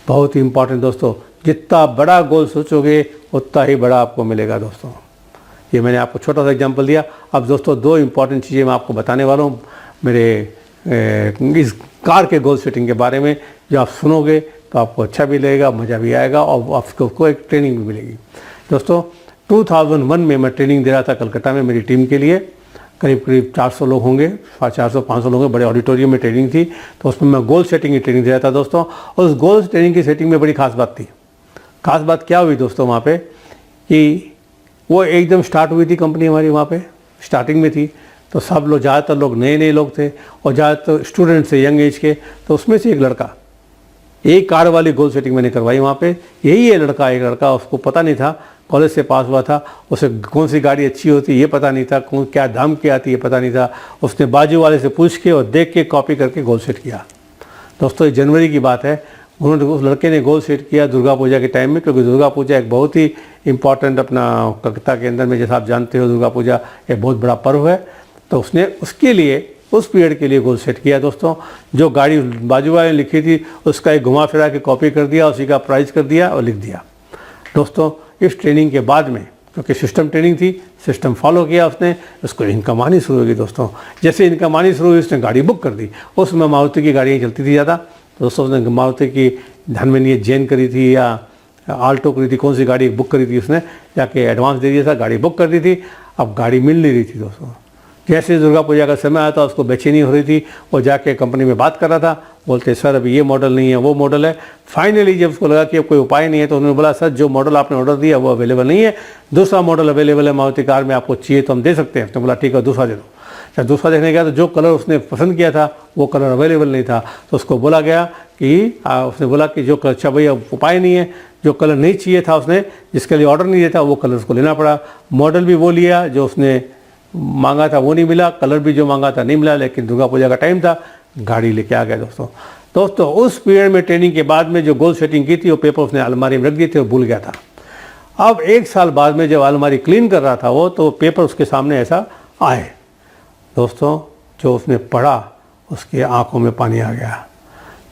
बहुत ही इंपॉर्टेंट दोस्तों, जितना बड़ा गोल सोचोगे उतना ही बड़ा आपको मिलेगा दोस्तों। ये मैंने आपको छोटा सा एग्जांपल दिया। अब दोस्तों 2 इंपॉर्टेंट चीज़ें मैं आपको बताने वाला हूँ मेरे इस कार के गोल सेटिंग के बारे में, जो आप सुनोगे तो आपको अच्छा भी लगेगा, मज़ा भी आएगा, और आपको एक ट्रेनिंग भी मिलेगी। दोस्तों 2001 में मैं ट्रेनिंग दे रहा था कलकत्ता में मेरी टीम के लिए। करीब 400 लोग होंगे, 400-500 लोग होंगे, बड़े ऑडिटोरियम में ट्रेनिंग थी। तो उसमें मैं गोल सेटिंग की ट्रेनिंग दे रहा था दोस्तों। और उस गोल ट्रेनिंग की सेटिंग में बड़ी खास बात थी। खास बात क्या हुई दोस्तों वहाँ पे, कि वो एकदम स्टार्ट हुई थी कंपनी हमारी, वहाँ पे स्टार्टिंग में थी। तो सब लोग, ज़्यादातर लोग नए लोग थे, और ज़्यादातर स्टूडेंट्स थे यंग एज के। तो उसमें से एक लड़का, एक कार वाली गोल सेटिंग मैंने करवाई वहाँ पे। यही है लड़का, एक लड़का, उसको पता नहीं था, कॉलेज से पास हुआ था, उसे कौन सी गाड़ी अच्छी होती ये पता नहीं था, कौन क्या दाम की आती ये पता नहीं था। उसने बाजू वाले से पूछ के और देख के कॉपी करके गोल सेट किया। दोस्तों ये जनवरी की बात है। उन्होंने, उस लड़के ने गोल सेट किया दुर्गा पूजा के टाइम में, क्योंकि दुर्गा पूजा एक बहुत ही इंपॉर्टेंट अपना कलकत्ता के अंदर में, जैसा आप जानते हो दुर्गा पूजा एक बहुत बड़ा पर्व है। तो उसने उसके लिए, उस पीरियड के लिए गोल सेट किया दोस्तों। जो गाड़ी बाजू वाले ने लिखी थी उसका एक घुमा फिरा के कॉपी कर दिया, उसी का प्राइस कर दिया और लिख दिया। दोस्तों इस ट्रेनिंग के बाद में, क्योंकि सिस्टम ट्रेनिंग थी, सिस्टम फॉलो किया उसने, उसको इनकम आनी शुरू होगी दोस्तों। जैसे इनकम आनी शुरू हुई उसने गाड़ी बुक कर दी। उसमें मारुति की गाड़ियाँ चलती थी ज़्यादा। दोस्तों उसने मारुति की धनमनी जैन करी थी या आल्टो करी थी, कौन सी गाड़ी बुक करी थी, उसने जाके एडवांस दे दिया था, गाड़ी बुक कर दी थी। अब गाड़ी मिल नहीं रही थी दोस्तों। जैसे दुर्गा पूजा का समय आया था उसको बेचैनी हो रही थी। वो जाके कंपनी में बात कर रहा था, बोलते सर अभी ये मॉडल नहीं है, वो मॉडल है। फाइनली जब उसको लगा कि अब कोई उपाय नहीं है तो उन्होंने बोला सर जो मॉडल आपने ऑर्डर दिया वो अवेलेबल नहीं है, दूसरा मॉडल अवेलेबल है मारुति कार में, आपको चाहिए तो हम दे सकते हैं। तो बोला ठीक है दूसरा दे दो। जब दूसरा देखने गया तो जो कलर उसने पसंद किया था वो कलर अवेलेबल नहीं था। तो उसको बोला गया कि उसने बोला कि जो कलर, अच्छा भैया उपाय नहीं है, जो कलर नहीं चाहिए था उसने, जिसके लिए ऑर्डर नहीं दिया था वो कलर उसको लेना पड़ा। मॉडल भी वो लिया जो उसने मांगा था वो नहीं मिला, कलर भी जो मांगा था नहीं मिला, लेकिन दुर्गा पूजा का टाइम था, गाड़ी लेके आ गया दोस्तों। उस पीरियड में ट्रेनिंग के बाद में जो गोल सेटिंग की थी वो पेपर उसने अलमारी में रख दिए थे और भूल गया था। अब 1 साल बाद में जब अलमारी क्लीन कर रहा था वो, तो पेपर उसके सामने ऐसा आए दोस्तों, जो उसने पढ़ा उसके आंखों में पानी आ गया।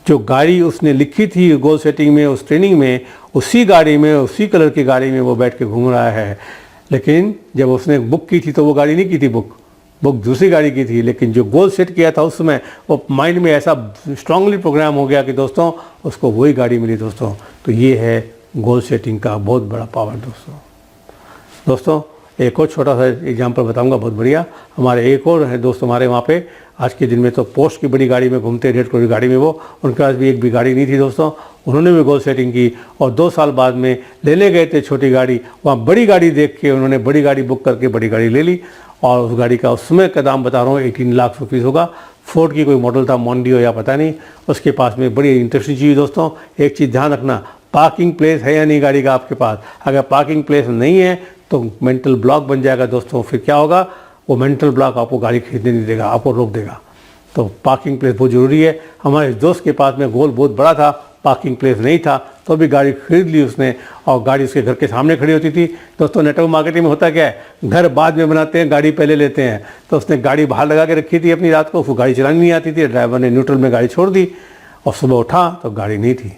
जो गाड़ी उसने लिखी थी गोल सेटिंग में, उस ट्रेनिंग में, उसी गाड़ी में, उसी कलर की गाड़ी में वो बैठ के घूम रहा है। लेकिन जब उसने बुक की थी तो वो गाड़ी नहीं की थी, बुक दूसरी गाड़ी की थी। लेकिन जो गोल सेट किया था उस समय वो माइंड में ऐसा स्ट्रांगली प्रोग्राम हो गया कि दोस्तों उसको वही गाड़ी मिली दोस्तों। तो ये है गोल सेटिंग का बहुत बड़ा पावर दोस्तों। एक और छोटा सा एग्जांपल बताऊंगा बहुत बढ़िया। हमारे एक और है दोस्त हमारे वहाँ पे, आज के दिन में तो पोस्ट की बड़ी गाड़ी में घूमते, 1.5 करोड़ की गाड़ी में वो, उनके पास भी एक भी गाड़ी नहीं थी दोस्तों। उन्होंने भी गोल सेटिंग की और 2 साल बाद में लेने गए थे छोटी गाड़ी, वहाँ बड़ी गाड़ी देख के उन्होंने बड़ी गाड़ी बुक करके बड़ी गाड़ी ले ली। और उस गाड़ी का उस समय का दाम बता रहा हूँ 18 लाख रुपीज़ होगा। फोर्ड की कोई मॉडल था, मोंडियो या पता नहीं। उसके पास में बड़ी इंटरेस्टिंग चीज़ दोस्तों, एक चीज़ ध्यान रखना, पार्किंग प्लेस है या नहीं गाड़ी का आपके पास। अगर पार्किंग प्लेस नहीं है तो मेंटल ब्लॉक बन जाएगा दोस्तों। फिर क्या होगा, वो मेंटल ब्लॉक आपको गाड़ी खरीदने नहीं देगा, आपको रोक देगा। तो पार्किंग प्लेस बहुत ज़रूरी है। हमारे दोस्त के पास में गोल बहुत बड़ा था, पार्किंग प्लेस नहीं था, तो भी गाड़ी खरीद ली उसने, और गाड़ी उसके घर के सामने खड़ी होती थी। दोस्तों नेटवर्क मार्केटिंग में होता क्या है, घर बाद में बनाते हैं, गाड़ी पहले लेते हैं। तो उसने गाड़ी बाहर लगा के रखी थी अपनी, रात को उसको गाड़ी चलानी नहीं आती थी, ड्राइवर ने न्यूट्रल में गाड़ी छोड़ दी और सुबह उठा तो गाड़ी नहीं थी।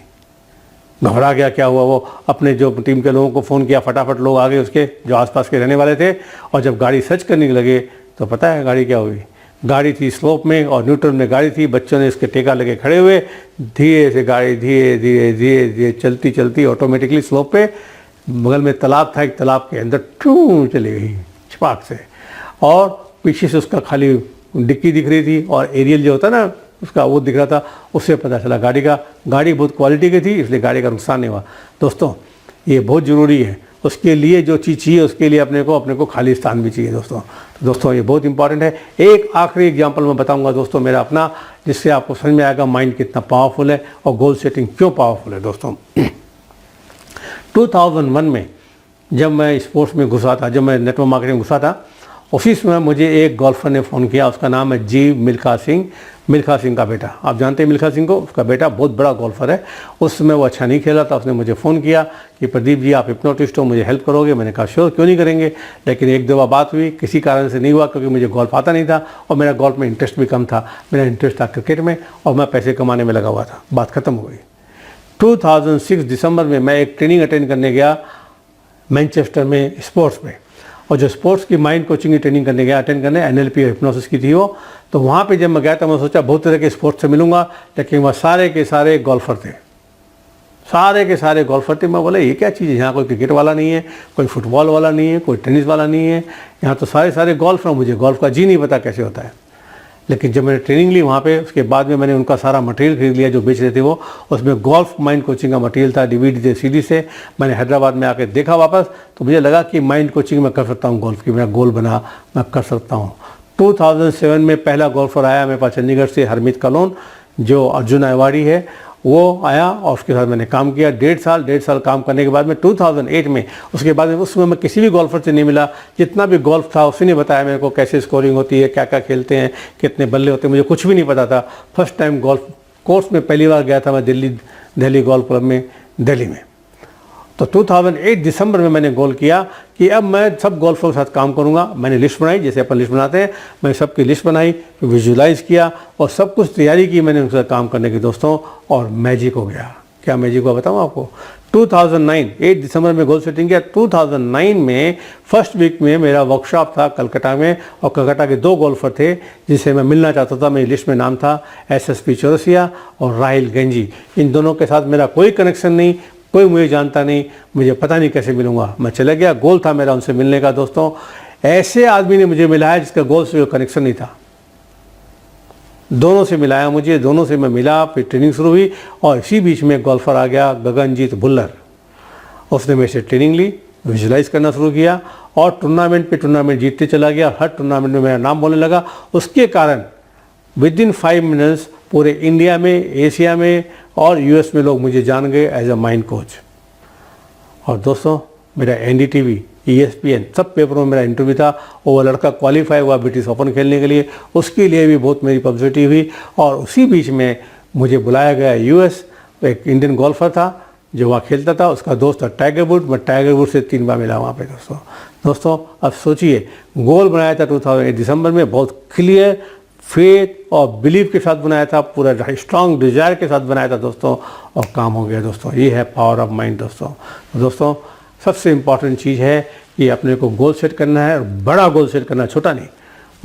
घबरा गया, क्या हुआ, वो अपने जो टीम के लोगों को फ़ोन किया, फटाफट लोग आ गए उसके जो आसपास के रहने वाले थे। और जब गाड़ी सर्च करने लगे तो पता है गाड़ी क्या हुई, गाड़ी थी स्लोप में और न्यूट्रल में गाड़ी थी। बच्चों ने इसके टेका लगे खड़े हुए, धीरे से गाड़ी धीरे धीरे धीरे धीरे चलती चलती ऑटोमेटिकली स्लोप पे बगल में तालाब था, एक तालाब के अंदर टू चली गई छपाक से, और पीछे से उसका खाली डिक्की दिख रही थी और एरियल जो होता है ना उसका वो दिख रहा था। उससे पता चला गाड़ी बहुत क्वालिटी की थी, इसलिए गाड़ी का नुकसान नहीं हुआ। दोस्तों ये बहुत ज़रूरी है, उसके लिए जो चीज़ चाहिए उसके लिए अपने को खाली स्थान भी चाहिए दोस्तों। तो दोस्तों ये बहुत इंपॉर्टेंट है। एक आखिरी एग्जांपल मैं बताऊंगा दोस्तों मेरा अपना, जिससे आपको समझ में आएगा माइंड कितना पावरफुल है और गोल सेटिंग क्यों पावरफुल है दोस्तों। 2001 में जब मैं स्पोर्ट्स में घुसा था, जब मैं नेटवर्क मार्केटिंग में घुसा था, उसी समय मुझे एक गोल्फर ने फ़ोन किया। उसका नाम है जी मिल्खा सिंह, मिल्खा सिंह का बेटा। आप जानते हैं मिल्खा सिंह को, उसका बेटा बहुत बड़ा गोल्फर है। उस समय वो अच्छा नहीं खेला था। उसने मुझे फ़ोन किया कि प्रदीप जी आप हिप्नोटिस्ट हो, मुझे हेल्प करोगे? मैंने कहा श्योर, क्यों नहीं करेंगे। लेकिन एक दो बार बात हुई, किसी कारण से नहीं हुआ, क्योंकि मुझे गोल्फ आता नहीं था और मेरा गोल्फ में इंटरेस्ट भी कम था। मेरा इंटरेस्ट था क्रिकेट में और मैं पैसे कमाने में लगा हुआ था। बात ख़त्म हो गई। 2006 दिसंबर में मैं एक ट्रेनिंग अटेंड करने गया मैनचेस्टर में स्पोर्ट्स में, और जो स्पोर्ट्स की माइंड कोचिंग की ट्रेनिंग करने गया, अटेंड करने, NLP हिप्नोसिस की थी वो। तो वहाँ पे जब मैं गया तो मैं सोचा बहुत तरह के स्पोर्ट्स से मिलूंगा, लेकिन वह सारे के सारे गोल्फर थे, सारे के सारे गोल्फर थे। मैं बोला ये क्या चीज़ है, यहाँ कोई क्रिकेट वाला नहीं है, कोई फुटबॉल वाला नहीं है, कोई टेनिस वाला नहीं है, यहाँ तो सारे गोल्फ हैं। मुझे गोल्फ का जी नहीं पता कैसे होता है। लेकिन जब मैंने ट्रेनिंग ली वहाँ पे, उसके बाद में मैंने उनका सारा मटेरियल खरीद लिया जो बेच रहे थे वो। उसमें गोल्फ माइंड कोचिंग का मटेरियल था, DVD थे, CD से। मैंने हैदराबाद में आके देखा वापस, तो मुझे लगा कि माइंड कोचिंग मैं कर सकता हूँ, गोल्फ की मेरा गोल बना, मैं कर सकता हूँ। 2007 में पहला गोल्फर आया मेरे पास चंडीगढ़ से, हरमीत कलोन, जो अर्जुन अवार्डी है, वो आया और उसके साथ मैंने काम किया। 1.5 साल काम करने के बाद में 2008 में, उसके बाद में उस समय मैं किसी भी गोल्फर से नहीं मिला। जितना भी गोल्फ था उसी ने बताया मेरे को कैसे स्कोरिंग होती है, क्या क्या खेलते हैं, कितने बल्ले होते हैं, मुझे कुछ भी नहीं पता था। फर्स्ट टाइम गोल्फ कोर्स में पहली बार गया था मैं दिल्ली गोल्फ क्लब में, दिल्ली में। तो 2008 दिसंबर में मैंने गोल किया कि अब मैं सब गोल्फरों के साथ काम करूंगा। मैंने लिस्ट बनाई, जैसे अपन लिस्ट बनाते हैं, मैं सबकी लिस्ट बनाई, विजुलाइज किया और सब कुछ तैयारी की मैंने उनके साथ काम करने की दोस्तों। और मैजिक हो गया। क्या मैजिक हुआ बताऊँ आपको। 2009 8 दिसंबर में गोल सेटिंग किया। 2009 में फर्स्ट वीक में मेरा वर्कशॉप था कलकत्ता में, और कलकत्ता के 2 गोल्फर थे जिससे मैं मिलना चाहता था। मेरी लिस्ट में नाम था SSP चौरसिया और राहिल गंजी। इन दोनों के साथ मेरा कोई कनेक्शन नहीं, कोई मुझे जानता नहीं, मुझे पता नहीं कैसे मिलूंगा। मैं चला गया, गोल था मेरा उनसे मिलने का दोस्तों। ऐसे आदमी ने मुझे मिलाया जिसका गोल से कनेक्शन नहीं था। दोनों से मिलाया मुझे, दोनों से मैं मिला, फिर ट्रेनिंग शुरू हुई। और इसी बीच में गोल्फर आ गया गगनजीत भुल्लर। उसने मेरे से ट्रेनिंग ली, विजुलाइज करना शुरू किया और टूर्नामेंट पे टूर्नामेंट जीतते चला गया। हर टूर्नामेंट में मेरा नाम बोलने लगा। उसके कारण विदिन 5 मिनट्स पूरे इंडिया में, एशिया में और US में लोग मुझे जान गए एज अ माइंड कोच। और दोस्तों मेरा NDTV, ESPN सब पेपरों में मेरा इंटरव्यू था। और वो लड़का क्वालिफाई हुआ ब्रिटिश ओपन खेलने के लिए, उसके लिए भी बहुत मेरी पब्लिसिटी हुई। और उसी बीच में मुझे बुलाया गया US। एक इंडियन गोल्फर था जो वहाँ खेलता था, उसका दोस्त था टाइगर वुड। मैं टाइगर वुड से 3 बार मिला वहाँ पे दोस्तों। अब सोचिए, गोल बनाया था 2008 दिसंबर में, बहुत क्लियर फेथ और बिलीव के साथ बनाया था, पूरा स्ट्रॉन्ग डिजायर के साथ बनाया था दोस्तों, और काम हो गया दोस्तों। ये है पावर ऑफ माइंड दोस्तों। सबसे इम्पॉर्टेंट चीज़ है कि अपने को गोल सेट करना है, और बड़ा गोल सेट करना है, छोटा नहीं,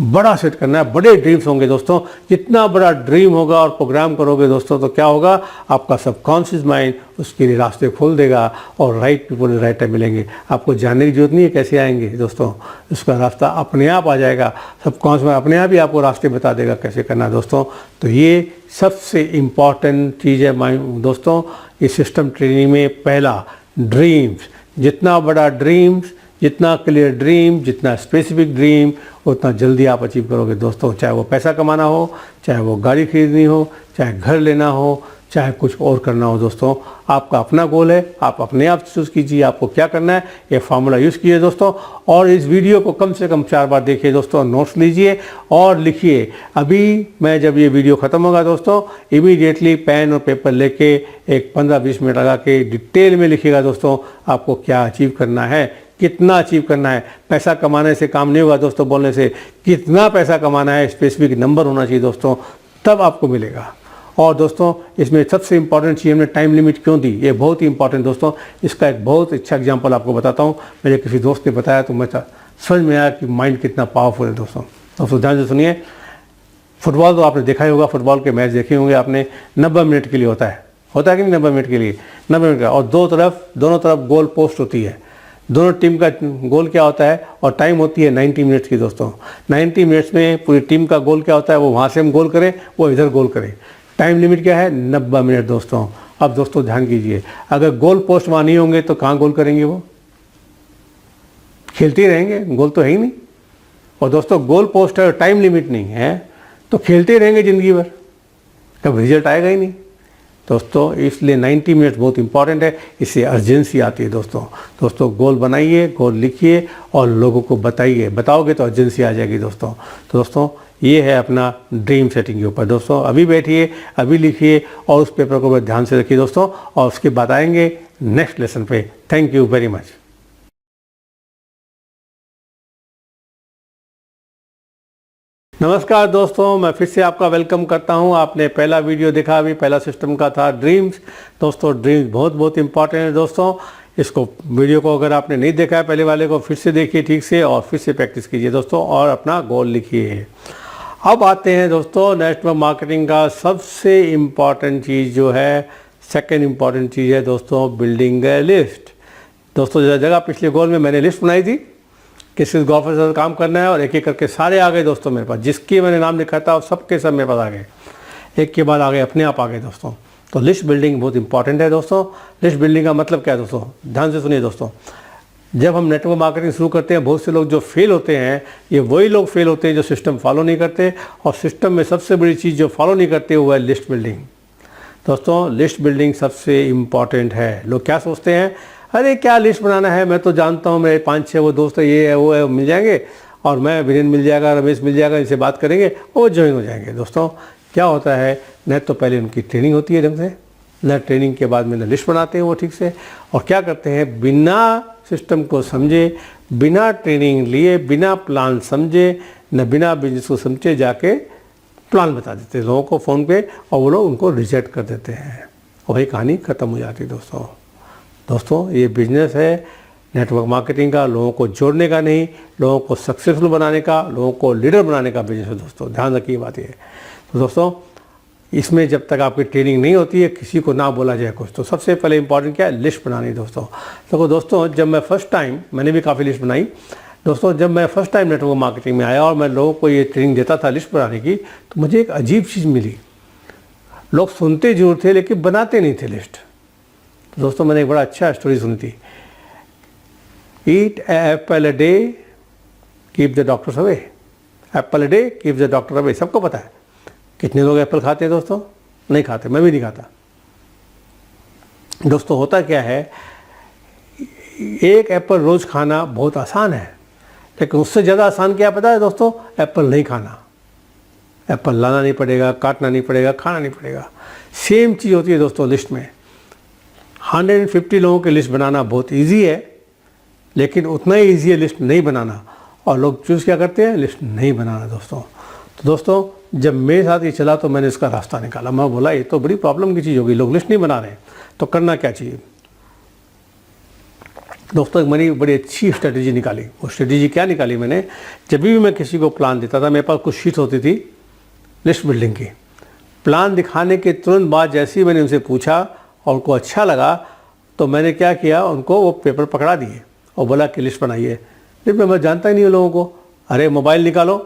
बड़ा सेट करना है। बड़े ड्रीम्स होंगे दोस्तों। जितना बड़ा ड्रीम होगा और प्रोग्राम करोगे दोस्तों, तो क्या होगा, आपका सबकॉन्शियस माइंड उसके लिए रास्ते खोल देगा और राइट पीपल राइट टाइम मिलेंगे। आपको जानने की जरूरत नहीं है कैसे आएंगे दोस्तों, उसका रास्ता अपने आप आ जाएगा। सबकॉन्शियस माइंड अपने आप ही आपको रास्ते बता देगा कैसे करना है दोस्तों। तो ये सबसे इम्पॉर्टेंट चीज़ है माइंड दोस्तों। इस सिस्टम ट्रेनिंग में पहला, ड्रीम्स। जितना बड़ा ड्रीम्स, जितना क्लियर ड्रीम, जितना स्पेसिफिक ड्रीम, उतना जल्दी आप अचीव करोगे दोस्तों। चाहे वो पैसा कमाना हो, चाहे वो गाड़ी खरीदनी हो, चाहे घर लेना हो, चाहे कुछ और करना हो दोस्तों। आपका अपना गोल है, आप अपने आप चूज़ कीजिए आपको क्या करना है। ये फार्मूला यूज़ कीजिए दोस्तों। और इस वीडियो को कम से कम 4 बार देखिए दोस्तों, नोट्स लीजिए और लिखिए। अभी मैं जब ये वीडियो ख़त्म होगा दोस्तों, इमीडिएटली पेन और पेपर लेके एक 15-20 मिनट लगा के डिटेल में लिखिएगा दोस्तों, आपको क्या अचीव करना है, कितना अचीव करना है। पैसा कमाने से काम नहीं होगा दोस्तों, बोलने से। कितना पैसा कमाना है, स्पेसिफिक नंबर होना चाहिए दोस्तों, तब आपको मिलेगा। और दोस्तों इसमें सबसे इंपॉर्टेंट चीज़ हमने टाइम लिमिट क्यों दी, ये बहुत ही इंपॉर्टेंट दोस्तों। इसका एक बहुत अच्छा एग्जांपल आपको बताता हूँ। मेरे किसी दोस्त ने बताया तो मैं समझ में आया कि माइंड कितना पावरफुल है दोस्तों। ध्यान से सुनिए। फुटबॉल तो आपने देखा ही होगा, फुटबॉल के मैच देखे होंगे आपने, 90 मिनट के लिए होता है। होता है कि नहीं 90 मिनट के लिए, 90 मिनट का। और दोनों तरफ गोल पोस्ट होती है, दोनों टीम का गोल क्या होता है, और टाइम होती है 90 मिनट्स की दोस्तों। 90 मिनट्स में पूरी टीम का गोल क्या होता है, वो वहाँ से हम गोल करें, वो इधर गोल करें। टाइम लिमिट क्या है, 90 मिनट दोस्तों। अब दोस्तों ध्यान कीजिए, अगर गोल पोस्ट वहाँ नहीं होंगे तो कहाँ गोल करेंगे, वो खेलते ही रहेंगे, गोल तो है ही नहीं। और दोस्तों गोल पोस्ट है और टाइम लिमिट नहीं है तो खेलते ही रहेंगे ज़िंदगी भर, कब रिजल्ट आएगा ही नहीं दोस्तों। इसलिए 90 मिनट बहुत इंपॉर्टेंट है, इससे अर्जेंसी आती है दोस्तों। गोल बनाइए, गोल लिखिए और लोगों को बताइए, बताओगे तो अर्जेंसी आ जाएगी दोस्तों। तो दोस्तों ये है अपना ड्रीम सेटिंग के ऊपर दोस्तों। अभी बैठिए, अभी लिखिए और उस पेपर को ध्यान से रखिए दोस्तों, और उसके बाद आएंगे नेक्स्ट लेसन पे। Thank you very much. नमस्कार दोस्तों, मैं फिर से आपका वेलकम करता हूं। आपने पहला वीडियो देखा, अभी पहला सिस्टम का था ड्रीम्स दोस्तों। ड्रीम्स बहुत इंपॉर्टेंट है दोस्तों। इसको वीडियो को अगर आपने नहीं देखा है पहले वाले को, फिर से देखिए ठीक से और फिर से प्रैक्टिस कीजिए दोस्तों, और अपना गोल लिखिए। अब आते हैं दोस्तों नेटवर्क मार्केटिंग का सबसे इम्पॉर्टेंट चीज़ जो है, सेकेंड इम्पॉर्टेंट चीज़ है दोस्तों, बिल्डिंग ए लिस्ट। दोस्तों जगह पिछले गोल में मैंने लिस्ट बनाई थी किस गोल्फ के साथ काम करना है, और एक एक करके सारे आ गए दोस्तों मेरे पास। जिसकी मैंने नाम लिखा था सबके सब मेरे पास आ गए, एक के बाद आ गए, अपने आप आ गए दोस्तों। तो लिस्ट बिल्डिंग बहुत इंपॉर्टेंट है दोस्तों। लिस्ट बिल्डिंग का मतलब क्या है दोस्तों, ध्यान से सुनिए दोस्तों। जब हम नेटवर्क मार्केटिंग शुरू करते हैं, बहुत से लोग जो फेल होते हैं, ये वही लोग फेल होते हैं जो सिस्टम फॉलो नहीं करते। और सिस्टम में सबसे बड़ी चीज़ जो फॉलो नहीं करते वो है लिस्ट बिल्डिंग दोस्तों। लिस्ट बिल्डिंग सबसे इम्पॉर्टेंट है। लोग क्या सोचते हैं, अरे क्या लिस्ट बनाना है, मैं तो जानता हूँ मेरे 5-6 वो दोस्त है, ये है वो है, मिल जाएंगे, और मैं वीरेंद्र मिल जाएगा, रमेश मिल जाएगा, इनसे बात करेंगे वो ज्वाइन हो जाएंगे। दोस्तों क्या होता है, न तो पहले उनकी ट्रेनिंग होती है ढंग से, न ट्रेनिंग के बाद में न लिस्ट बनाते हैं वो ठीक से, और क्या करते हैं, बिना सिस्टम को समझे, बिना ट्रेनिंग लिए, बिना प्लान समझे, न बिना बिजनेस को समझे जाके प्लान बता देते हैं लोगों को फ़ोन पे, और वो लोग उनको रिजेक्ट कर देते हैं, वही कहानी ख़त्म हो जाती है दोस्तों। ये बिजनेस है नेटवर्क मार्केटिंग का, लोगों को जोड़ने का नहीं, लोगों को सक्सेसफुल बनाने का, लोगों को लीडर बनाने का बिजनेस है दोस्तों। ध्यान रखिए बात ये। तो दोस्तों इसमें जब तक आपकी ट्रेनिंग नहीं होती है, किसी को ना बोला जाए कुछ, तो सबसे पहले इंपॉर्टेंट क्या है, लिस्ट बनानी दोस्तों। तो दोस्तों जब मैं फर्स्ट टाइम, मैंने भी काफ़ी लिस्ट बनाई दोस्तों, जब मैं फर्स्ट टाइम नेटवर्क मार्केटिंग में आया और मैं लोगों को ये ट्रेनिंग देता था लिस्ट बनाने की, तो मुझे एक अजीब चीज़ मिली। लोग सुनते जरूर थे लेकिन बनाते नहीं थे लिस्ट। दोस्तों मैंने एक बड़ा अच्छा स्टोरी सुनी थी, ईट Apple a day keep the doctors away. Apple a day keep the doctor away. सबको पता है कितने लोग एप्पल खाते हैं दोस्तों, नहीं खाते, मैं भी नहीं खाता दोस्तों। होता क्या है, एक एप्पल रोज़ खाना बहुत आसान है, लेकिन उससे ज़्यादा आसान क्या पता है दोस्तों, एप्पल नहीं खाना। एप्पल लाना नहीं पड़ेगा, काटना नहीं पड़ेगा, खाना नहीं पड़ेगा। सेम चीज़ होती है दोस्तों लिस्ट में। 150 लोगों की लिस्ट बनाना बहुत इजी है, लेकिन उतना ही इजी है लिस्ट नहीं बनाना। और लोग चूज़ क्या करते हैं, लिस्ट नहीं बनाना दोस्तों। तो दोस्तों जब मेरे साथ ये चला तो मैंने इसका रास्ता निकाला। मैं बोला ये तो बड़ी प्रॉब्लम की चीज़ होगी, लोग लिस्ट नहीं बना रहे हैं, तो करना क्या चाहिए दोस्तों। एक मैंने बड़ी अच्छी स्ट्रेटेजी निकाली। वो स्ट्रेटेजी क्या निकाली मैंने, जब भी मैं किसी को प्लान देता था, मेरे पास कुछ शीट होती थी लिस्ट बिल्डिंग की। प्लान दिखाने के तुरंत बाद जैसे ही मैंने उनसे पूछा और उनको अच्छा लगा, तो मैंने क्या किया, उनको वो पेपर पकड़ा दिए और बोला कि लिस्ट बनाइए। लिस्ट में मैं जानता ही नहीं हूँ लोगों को। अरे मोबाइल निकालो,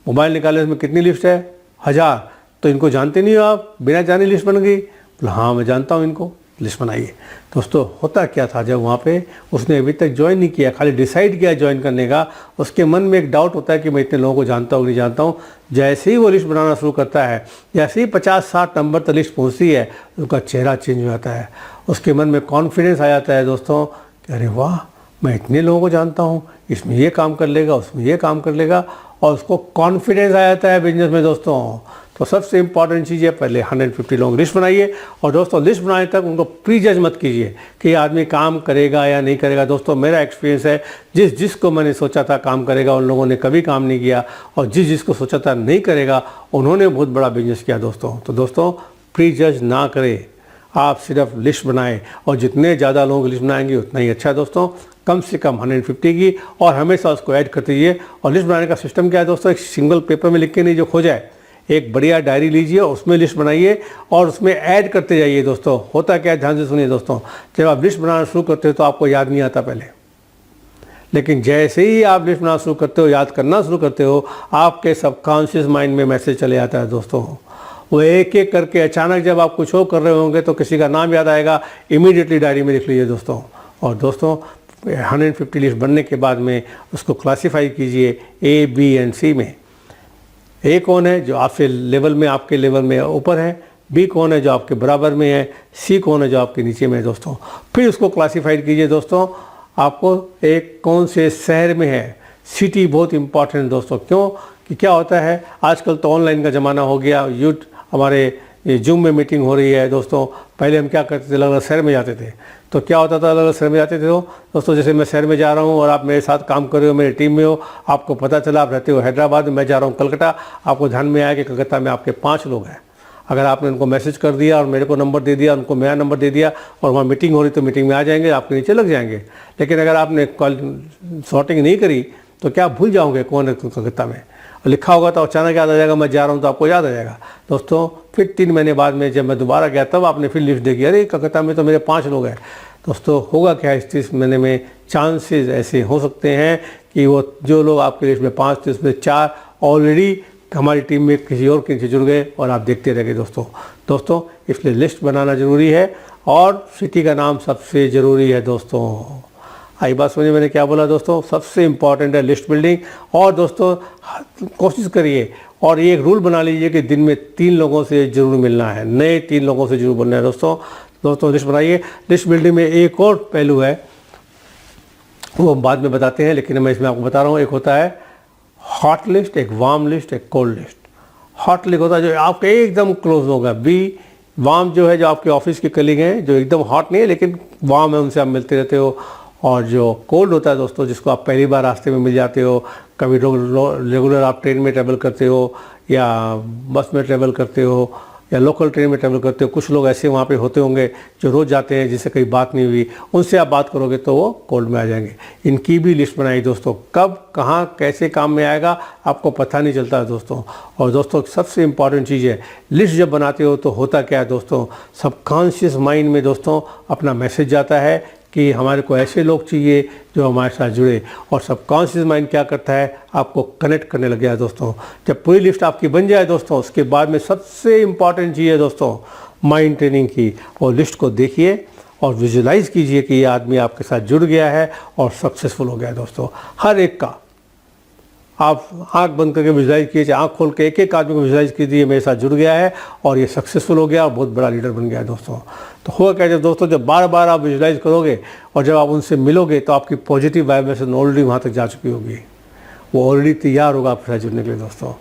मोबाइल निकाले, इसमें कितनी लिस्ट है, 1000। तो इनको जानते नहीं हो आप, बिना जाने लिस्ट बन गई। बोला हाँ मैं जानता हूँ इनको, लिस्ट बनाइए। दोस्तों होता क्या था, जब वहाँ पे उसने अभी तक ज्वाइन नहीं किया, खाली डिसाइड किया ज्वाइन करने का, उसके मन में एक डाउट होता है कि मैं इतने लोगों को जानता हूँ नहीं जानता हूँ। जैसे ही वो लिस्ट बनाना शुरू करता है, जैसे ही 50-60 नंबर तक लिस्ट पहुँचती है, उसका चेहरा चेंज हो जाता है, उसके मन में कॉन्फिडेंस आ जाता है दोस्तों कि अरे वाह मैं इतने लोगों को जानता हूँ, इसमें ये काम कर लेगा, उसमें ये काम कर लेगा, और उसको कॉन्फिडेंस आ जाता है बिजनेस में दोस्तों। तो सबसे इम्पॉर्टेंट चीज़ है, पहले 150 लोगों की लिस्ट बनाइए। और दोस्तों लिस्ट बनाने तक उनको प्री जज मत कीजिए कि आदमी काम करेगा या नहीं करेगा। दोस्तों मेरा एक्सपीरियंस है, जिसको मैंने सोचा था काम करेगा, उन लोगों ने कभी काम नहीं किया, और जिसको सोचा था नहीं करेगा, उन्होंने बहुत बड़ा बिजनेस किया दोस्तों। तो दोस्तों प्री जज ना करें, आप सिर्फ लिस्ट बनाएं, और जितने ज़्यादा लोगों की लिस्ट बनाएंगे उतना ही अच्छा है दोस्तों। कम से कम 150 की, और हमेशा उसको ऐड करते रहिए। और लिस्ट बनाने का सिस्टम क्या है दोस्तों, एक सिंगल पेपर में लिख के नहीं जो खो जाए, एक बढ़िया डायरी लीजिए और उसमें लिस्ट बनाइए और उसमें ऐड करते जाइए दोस्तों। होता क्या है, ध्यान से सुनिए दोस्तों, जब आप लिस्ट बनाना शुरू करते हो तो आपको याद नहीं आता पहले, लेकिन जैसे ही आप लिस्ट बनाना शुरू करते हो, याद करना शुरू करते हो, आपके सबकॉन्शियस माइंड में मैसेज चले आता है दोस्तों। वो एक एक करके अचानक जब आप कुछ और कर रहे होंगे तो किसी का नाम याद आएगा, इमीडिएटली डायरी में लिख लीजिए दोस्तों। और दोस्तों 150 लिस्ट बनने के बाद में उसको क्लासीफाई कीजिए A, B एंड C में। A कौन है, जो आपसे लेवल में, आपके लेवल में ऊपर है, B कौन है जो आपके बराबर में है, C कौन है जो आपके नीचे में है दोस्तों। फिर उसको क्लासीफाइड कीजिए दोस्तों, आपको एक कौन से शहर में है। सिटी बहुत इंपॉर्टेंट है दोस्तों, क्यों कि क्या होता है आजकल तो ऑनलाइन का ज़माना हो गया, हमारे जूम में मीटिंग हो रही है दोस्तों। पहले हम क्या करते थे, अलग अलग शहर में जाते थे, तो क्या होता था, अलग अलग शहर में जाते थे तो दोस्तों, जैसे मैं शहर में जा रहा हूँ और आप मेरे साथ काम कर रहे हो, मेरी टीम में हो, आपको पता चला आप रहते हो हैदराबाद में, मैं जा रहा हूँ कलकत्ता, आपको ध्यान में आया कि कलकत्ता में आपके 5 लोग हैं। अगर आपने उनको मैसेज कर दिया और मेरे को नंबर दे दिया, उनको मेरा नंबर दे दिया और वहाँ मीटिंग हो रही तो मीटिंग में आ जाएंगे, आपके नीचे लग जाएंगे। लेकिन अगर आपने सॉर्टिंग नहीं करी तो क्या भूल जाओगे कौन है कलकत्ता में, और लिखा होगा तो अचानक याद आ जाएगा, मैं जा रहा हूँ तो आपको याद आ जाएगा दोस्तों। फिर 3 महीने बाद में जब मैं दोबारा गया तब आपने फिर लिस्ट देखी, अरे कलकत्ता में तो मेरे 5 लोग हैं दोस्तों। होगा क्या, इस 30 महीने में चांसेस ऐसे हो सकते हैं कि वो जो लोग आपकी लिस्ट में 5 थे उसमें 4 ऑलरेडी हमारी टीम में किसी और के नीचे जुड़ गए और आप देखते रह गए दोस्तों। इसलिए लिस्ट बनाना ज़रूरी है और सिटी का नाम सबसे ज़रूरी है दोस्तों। आई बात समझे मैंने क्या बोला दोस्तों, सबसे इम्पॉर्टेंट है लिस्ट बिल्डिंग। और दोस्तों कोशिश करिए और ये एक रूल बना लीजिए कि दिन में 3 लोगों से ज़रूर मिलना है, नए 3 लोगों से ज़रूर बनना है दोस्तों। लिस्ट बनाइए। लिस्ट बिल्डिंग में एक और पहलू है, वो हम बाद में बताते हैं, लेकिन मैं इसमें आपको बता रहा हूँ। एक होता है हॉट लिस्ट, एक वार्म लिस्ट, एक कोल्ड लिस्ट। हॉट लिस्ट होता है जो आपके एकदम क्लोज होगा, वार्म जो है जो आपके ऑफिस के कलीग हैं, जो एकदम हॉट नहीं है लेकिन वार्म है, उनसे आप मिलते रहते हो। और जो कोल्ड होता है दोस्तों, जिसको आप पहली बार रास्ते में मिल जाते हो, कभी रेगुलर आप ट्रेन में ट्रैवल करते हो या बस में ट्रैवल करते हो या लोकल ट्रेन में ट्रैवल करते हो, कुछ लोग ऐसे वहाँ पे होते होंगे जो रोज़ जाते हैं, जिससे कहीं बात नहीं हुई, उनसे आप बात करोगे तो वो कोल्ड में आ जाएंगे। इनकी भी लिस्ट बनाई दोस्तों, कब कहाँ कैसे काम में आएगा आपको पता नहीं चलता है दोस्तों। और दोस्तों सबसे इम्पॉर्टेंट चीज़ है, लिस्ट जब बनाते हो तो होता क्या है दोस्तों, सबकॉन्शियस माइंड में दोस्तों अपना मैसेज जाता है कि हमारे को ऐसे लोग चाहिए जो हमारे साथ जुड़े, और सबकॉन्शियस माइंड क्या करता है, आपको कनेक्ट करने लग गया दोस्तों। जब पूरी लिस्ट आपकी बन जाए दोस्तों, उसके बाद में सबसे इम्पॉर्टेंट चीज़ है दोस्तों माइंड ट्रेनिंग की। और लिस्ट को देखिए और विजुलाइज कीजिए कि ये आदमी आपके साथ जुड़ गया है और सक्सेसफुल हो गया है दोस्तों। हर एक का आप आंख बंद करके विजुलाइज कीजिए, आंख खोल के एक एक आदमी को विजुलाइज कीजिए मेरे साथ जुड़ गया है और ये सक्सेसफुल हो गया और बहुत बड़ा लीडर बन गया है दोस्तों। तो होगा क्या जब दोस्तों, जब बार बार आप विजुलाइज करोगे और जब आप उनसे मिलोगे तो आपकी पॉजिटिव वाइब्रेशन ऑलरेडी वहाँ तक जा चुकी होगी, वो ऑलरेडी तैयार होगा आपके साथ जुड़ने के लिए दोस्तों।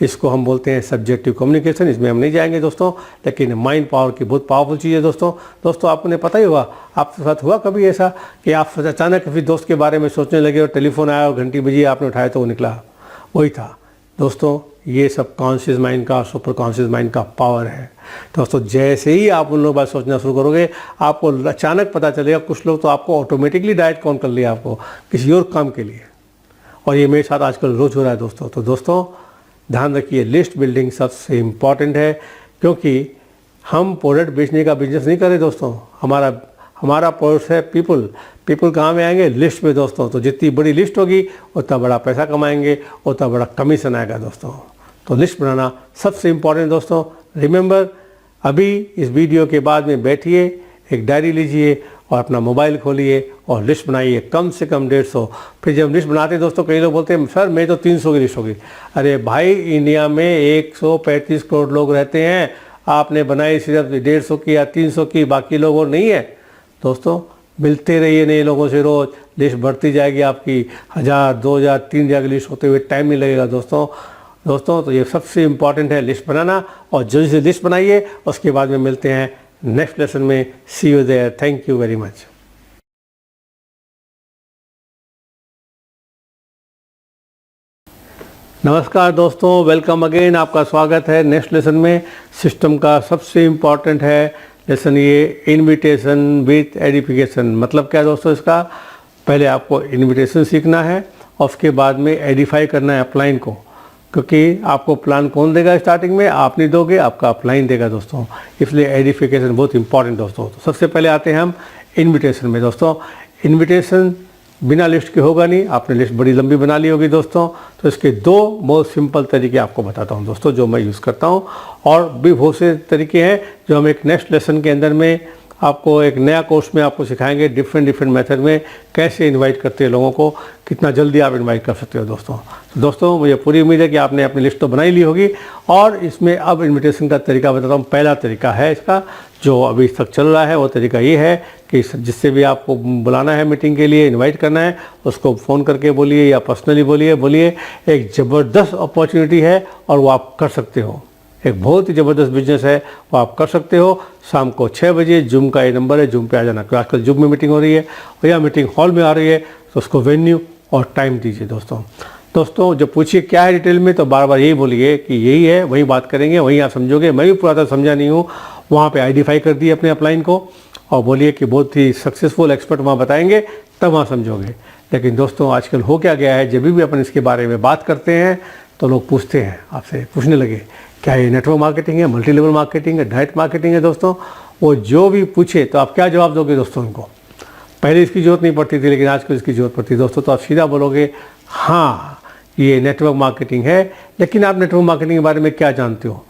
इसको हम बोलते हैं सब्जेक्टिव कम्युनिकेशन, इसमें हम नहीं जाएंगे दोस्तों, लेकिन माइंड पावर की बहुत पावरफुल चीज़ है दोस्तों। आपने पता ही होगा, आपके साथ हुआ कभी ऐसा कि आप अचानक किसी दोस्त के बारे में सोचने लगे और टेलीफोन आया और घंटी बजी, आपने उठाया तो वो निकला, वही था दोस्तों। ये सब कॉन्शियस माइंड का, सुपर कॉन्शियस माइंड का पावर है दोस्तों। जैसे ही आप उन लोगों बात सोचना शुरू करोगे, आपको अचानक पता चलेगा, कुछ लोग तो आपको ऑटोमेटिकली डायरेक्ट कॉल कर लिया आपको किसी और काम के लिए, और ये मेरे साथ आजकल रोज़ हो रहा है दोस्तों। तो दोस्तों ध्यान रखिए, लिस्ट बिल्डिंग सबसे इम्पॉर्टेंट है, क्योंकि हम प्रोडक्ट बेचने का बिजनेस नहीं कर रहे दोस्तों। हमारा प्रोडक्ट है पीपल कहाँ में आएंगे, लिस्ट में दोस्तों। तो जितनी बड़ी लिस्ट होगी उतना बड़ा पैसा कमाएंगे, उतना बड़ा कमीशन आएगा दोस्तों। तो लिस्ट बनाना सबसे इम्पॉर्टेंट दोस्तों। रिमेंबर, अभी इस वीडियो के बाद में बैठिए, एक डायरी लीजिए और अपना मोबाइल खोलिए और लिस्ट बनाइए, कम से कम 150। फिर जब लिस्ट बनाते हैं दोस्तों, कई लोग बोलते हैं सर मैं तो 300 की लिस्ट होगी। अरे भाई, इंडिया में 135 करोड़ लोग रहते हैं, आपने बनाई सिर्फ 150 की या 300 की, बाकी लोग और नहीं है दोस्तों। मिलते रहिए नए लोगों से, रोज़ लिस्ट बढ़ती जाएगी आपकी, 1000, 2000, 3000 की लिस्ट होते हुए टाइम नहीं लगेगा दोस्तों। तो ये सबसे इम्पॉर्टेंट है लिस्ट बनाना, और जल्दी से लिस्ट बनाइए। उसके बाद में मिलते हैं नेक्स्ट लेसन में। See you there, thank you very much. नमस्कार दोस्तों, वेलकम अगेन, आपका स्वागत है नेक्स्ट लेसन में। सिस्टम का सबसे इम्पॉर्टेंट है लेसन ये, इनविटेशन विथ एडिफिकेशन। मतलब क्या दोस्तों, इसका पहले आपको इनविटेशन सीखना है और उसके बाद में एडिफाई करना है अपलाइन को। क्योंकि आपको प्लान कौन देगा स्टार्टिंग में, आप नहीं दोगे, आपका अपलाइन देगा दोस्तों। इसलिए एडिफिकेशन बहुत इंपॉर्टेंट दोस्तों। तो सबसे पहले आते हैं हम इन्विटेशन में दोस्तों। इन्विटेशन बिना लिस्ट के होगा नहीं, आपने लिस्ट बड़ी लंबी बना ली होगी दोस्तों। तो इसके दो बहुत सिंपल तरीके आपको बताता हूँ दोस्तों, जो मैं यूज़ करता हूँ, और भी बहुत से तरीके हैं जो हम एक नेक्स्ट लेसन के अंदर में आपको एक नया कोर्स में आपको सिखाएंगे, डिफरेंट मेथड में कैसे इनवाइट करते हैं लोगों को, कितना जल्दी आप इनवाइट कर सकते हो दोस्तों। तो दोस्तों मुझे पूरी उम्मीद है कि आपने अपनी लिस्ट तो बनाई ली होगी, और इसमें अब इनविटेशन का तरीका बताता हूँ। पहला तरीका है इसका जो अभी तक चल रहा है, वो तरीका ये है कि जिससे भी आपको बुलाना है मीटिंग के लिए, इनवाइट करना है, उसको फ़ोन करके बोलिए या पर्सनली बोलिए एक ज़बरदस्त अपॉर्चुनिटी है और वो आप कर सकते हो। एक बहुत ही ज़बरदस्त बिजनेस है, वो आप कर सकते हो। शाम को 6 बजे जूम का ये नंबर है, जूम पे आ जाना, क्योंकि आजकल जूम में मीटिंग हो रही है और या मीटिंग हॉल में आ रही है, तो उसको वेन्यू और टाइम दीजिए दोस्तों। जब पूछिए क्या है डिटेल में, तो बार बार यही बोलिए कि यही है, वही बात करेंगे, वही आप समझोगे। मैं भी पूरा तरह समझा नहीं हूँ, वहाँ पे आइडेंटिफाई कर दिए अपने अपलाइन को और बोलिए कि बहुत ही सक्सेसफुल एक्सपर्ट वहाँ बताएंगे, तब वहाँ समझोगे। लेकिन दोस्तों आजकल हो क्या गया है, जब भी अपन इसके बारे में बात करते हैं तो लोग पूछते हैं, आपसे पूछने लगे क्या ये नेटवर्क मार्केटिंग है, मल्टी लेवल मार्केटिंग है, डायरेक्ट मार्केटिंग है दोस्तों। वो जो भी पूछे तो आप क्या जवाब दोगे दोस्तों उनको? पहले इसकी ज़रूरत नहीं पड़ती थी, लेकिन आजकल इसकी ज़रूरत पड़ती है दोस्तों। तो आप सीधा बोलोगे हाँ ये नेटवर्क मार्केटिंग है, लेकिन आप नेटवर्क मार्केटिंग के बारे में क्या जानते हो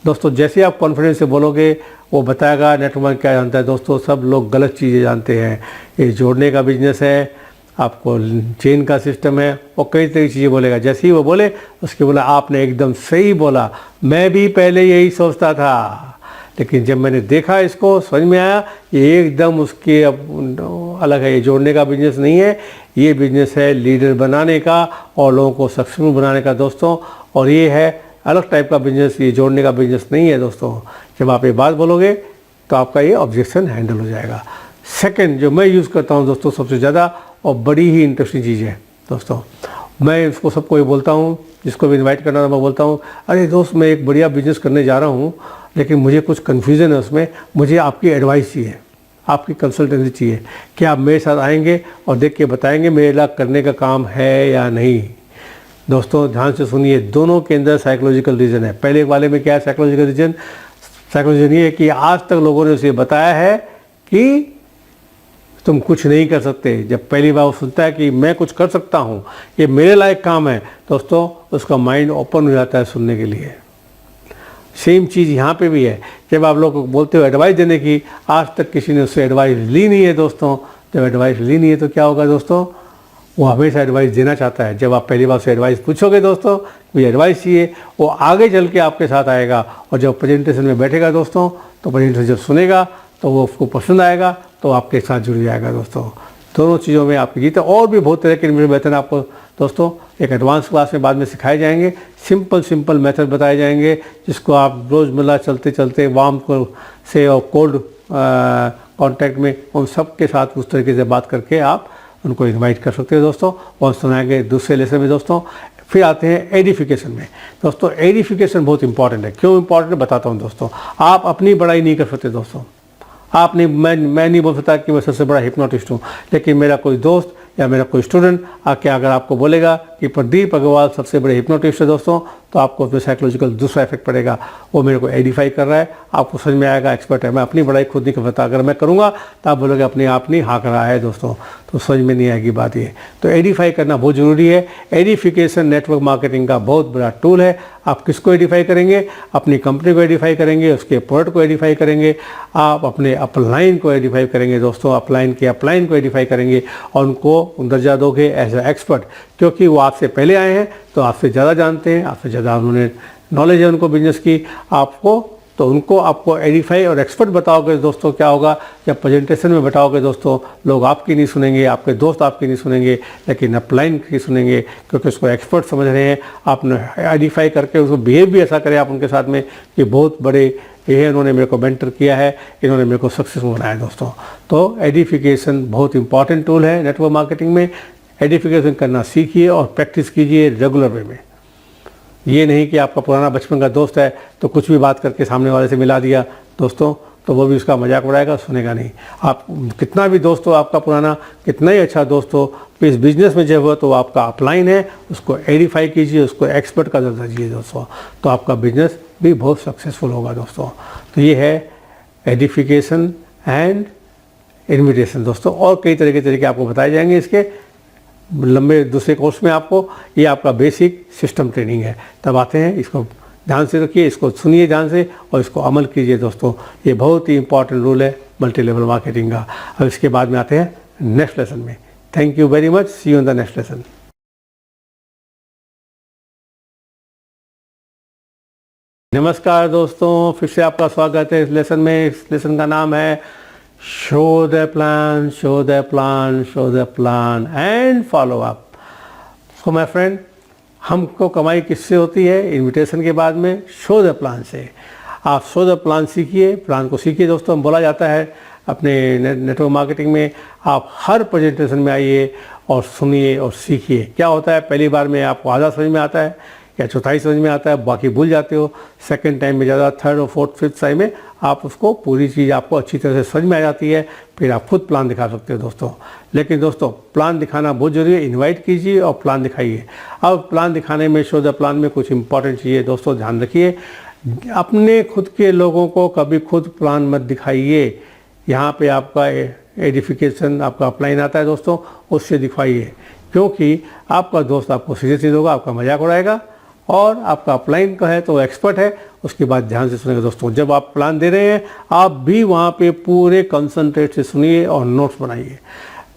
दोस्तों? जैसे आप कॉन्फिडेंस से बोलोगे, वो बताएगा नेटवर्क मार्केटिंग क्या जानता है दोस्तों। सब लोग गलत चीज़ें जानते हैं। ये जोड़ने का बिजनेस है, आपको चेन का सिस्टम है, और कई तरह की चीज़ें बोलेगा। जैसे ही वो बोले उसके बोला आपने एकदम सही बोला, मैं भी पहले यही सोचता था, लेकिन जब मैंने देखा इसको समझ में आया ये एकदम उसके अलग है। ये जोड़ने का बिजनेस नहीं है, ये बिजनेस है लीडर बनाने का और लोगों को सक्सेसफुल बनाने का दोस्तों। और ये है अलग टाइप का बिजनेस, ये जोड़ने का बिजनेस नहीं है दोस्तों। जब आप ये बात बोलोगे तो आपका ये ऑब्जेक्शन हैंडल हो जाएगा। सेकंड जो मैं यूज़ करता हूँ दोस्तों सबसे ज़्यादा, और बड़ी ही इंटरेस्टिंग चीज़ है दोस्तों, मैं इसको सबको ये बोलता हूँ, जिसको भी इनवाइट करना है मैं बोलता हूँ, अरे दोस्त मैं एक बढ़िया बिजनेस करने जा रहा हूँ, लेकिन मुझे कुछ कन्फ्यूज़न है उसमें, मुझे आपकी एडवाइस चाहिए, आपकी कंसल्टेंसी चाहिए। क्या आप मेरे साथ आएंगे और देख के बताएंगे मेरे लायक करने का काम है या नहीं? दोस्तों ध्यान से सुनिए, दोनों के अंदर साइकोलॉजिकल रीज़न है। पहले वाले में क्या है साइकोलॉजिकल रीज़न? साइकोलॉजिकल ये है कि आज तक लोगों ने उसे बताया है कि तुम कुछ नहीं कर सकते। जब पहली बार वो सुनता है कि मैं कुछ कर सकता हूँ, ये मेरे लायक काम है दोस्तों, उसका माइंड ओपन हो जाता है सुनने के लिए। सेम चीज़ यहाँ पे भी है। जब आप लोग बोलते हो एडवाइस देने की, आज तक किसी ने उससे एडवाइस ली नहीं है दोस्तों। जब एडवाइस ली नहीं है तो क्या होगा दोस्तों? वो हमेशा एडवाइस देना चाहता है। जब आप पहली बार से एडवाइस पूछोगे दोस्तों, कोई एडवाइस चाहिए, वो आगे चल के आपके साथ आएगा, और जब प्रेजेंटेशन में बैठेगा दोस्तों, तो प्रेजेंटेशन जब सुनेगा तो वो उसको पसंद आएगा, तो आपके साथ जुड़ जाएगा दोस्तों। दोनों चीज़ों में आपकी जीत है। और भी बहुत तरह के मेथड आपको दोस्तों एक एडवांस क्लास में बाद में सिखाए जाएंगे। सिंपल मेथड बताए जाएंगे, जिसको आप रोज़मर्रा चलते चलते वार्म से और कोल्ड कॉन्टैक्ट में उन सब के साथ उस तरीके से बात करके आप उनको इनवाइट कर सकते हो दोस्तों। और सुनाएंगे दूसरे लेसन में दोस्तों। फिर आते हैं एडिफिकेशन में दोस्तों। एडिफिकेशन बहुत इंपॉर्टेंट है। क्यों इंपॉर्टेंट है बताता हूँ दोस्तों। आप अपनी बड़ाई नहीं कर सकते दोस्तों। आप नहीं, मैं नहीं बोल सकता कि मैं सबसे बड़ा हिप्नोटिस्ट हूँ, लेकिन मेरा कोई दोस्त या मेरा कोई स्टूडेंट आके अगर आपको बोलेगा कि प्रदीप अग्रवाल सबसे बड़े हिप्नोटिस्ट है दोस्तों, तो आपको उसमें साइकोलॉजिकल दूसरा इफेक्ट पड़ेगा। वो मेरे को एडिफाई कर रहा है, आपको समझ में आएगा एक्सपर्ट है। मैं अपनी बड़ाई खुद नहीं कर सकता, अगर मैं करूँगा तो आप बोलोगे अपने आप नहीं हाँ कर रहा है दोस्तों, तो समझ में नहीं आएगी बात ये। तो एडिफाई करना बहुत ज़रूरी है। एडिफिकेशन नेटवर्क मार्केटिंग का बहुत बड़ा टूल है। आप किसको एडिफाई करेंगे? अपनी कंपनी को एडिफाई करेंगे, उसके प्रोडक्ट को एडिफाई करेंगे, आप अपने अपलाइन को एडिफाई करेंगे दोस्तों, अपलाइन के अपलाइन को एडिफाई करेंगे और उनको दर्जा दोगे एज ए एक्सपर्ट, क्योंकि वो आपसे पहले आए हैं, तो आपसे ज़्यादा जानते हैं, आपसे ज़्यादा उन्होंने नॉलेज है उनको बिजनेस की। आपको तो उनको आपको एडिफाई और एक्सपर्ट बताओगे दोस्तों, क्या होगा जब प्रेजेंटेशन में बताओगे दोस्तों, लोग आपकी नहीं सुनेंगे, आपके दोस्त आपकी नहीं सुनेंगे, लेकिन अपलाइन की सुनेंगे, क्योंकि उसको एक्सपर्ट समझ रहे हैं। आपने आइडेंटिफाई करके उसको बिहेव भी ऐसा करें आप उनके साथ में कि बहुत बड़े ये इन्होंने मेरे को मेंटर किया है, इन्होंने मेरे को सक्सेसफुल बनाया दोस्तों। तो एडिफिकेशन बहुत इंपॉर्टेंट टूल है नेटवर्क मार्केटिंग में। एडिफिकेशन करना सीखिए और प्रैक्टिस कीजिए रेगुलर वे में। ये नहीं कि आपका पुराना बचपन का दोस्त है तो कुछ भी बात करके सामने वाले से मिला दिया दोस्तों, तो वो भी उसका मजाक उड़ाएगा, सुनेगा नहीं। आप कितना भी दोस्त हो आपका पुराना, कितना ही अच्छा दोस्त हो, इस बिजनेस में जब हो तो आपका अपलाइन है, उसको एडिफाई कीजिए, उसको एक्सपर्ट का दर्जा दीजिए दोस्तों, तो आपका बिजनेस भी बहुत सक्सेसफुल होगा दोस्तों। तो ये है एडिफिकेशन एंड इन्विटेशन दोस्तों, और कई तरह के तरीके आपको बताए जाएंगे इसके लंबे दूसरे कोर्स में आपको। ये आपका बेसिक सिस्टम ट्रेनिंग है। तब आते हैं, इसको ध्यान से रखिए, इसको सुनिए ध्यान से और इसको अमल कीजिए दोस्तों। ये बहुत ही इंपॉर्टेंट रूल है मल्टी लेवल मार्केटिंग का। अब इसके बाद में आते हैं नेक्स्ट लेसन में। Thank you very much, see you in the next lesson. नमस्कार दोस्तों, फिर से आपका स्वागत है इस लेसन में। इस लेसन का नाम है show the plan, show the plan, show the plan and follow up. So my friend, हमको कमाई किससे होती है? इन्विटेशन के बाद में शो द प्लान से। आप शो द प्लान सीखिए, प्लान को सीखिए दोस्तों। हम बोला जाता है अपने नेटवर्क मार्केटिंग में, आप हर प्रेजेंटेशन में आइए और सुनिए और सीखिए। क्या होता है, पहली बार में आपको आधा समझ में आता है या चौथाई समझ में आता है, बाकी भूल जाते हो। सेकंड टाइम में ज़्यादा, थर्ड और फोर्थ फिफ्थ टाइम में आप उसको पूरी चीज़ आपको अच्छी तरह से समझ में आ जाती है, फिर आप खुद प्लान दिखा सकते हो दोस्तों। लेकिन दोस्तों, प्लान दिखाना बहुत ज़रूरी है। इनवाइट कीजिए और प्लान दिखाइए। अब प्लान दिखाने में, शो द प्लान में कुछ इंपॉर्टेंट चीज़ें दोस्तों ध्यान रखिए। अपने खुद के लोगों को कभी खुद प्लान मत दिखाइए। यहाँ पे आपका एडिफिकेशन, आपका अपलाइन आता है दोस्तों, उससे दिखाइए, क्योंकि आपका दोस्त आपको सीधे सीधे होगा, आपका मजाक उड़ाएगा। और आपका अपलाइन का है तो एक्सपर्ट है, उसके बाद ध्यान से सुनिएगा दोस्तों। जब आप प्लान दे रहे हैं, आप भी वहाँ पे पूरे कंसंट्रेट से सुनिए और नोट्स बनाइए।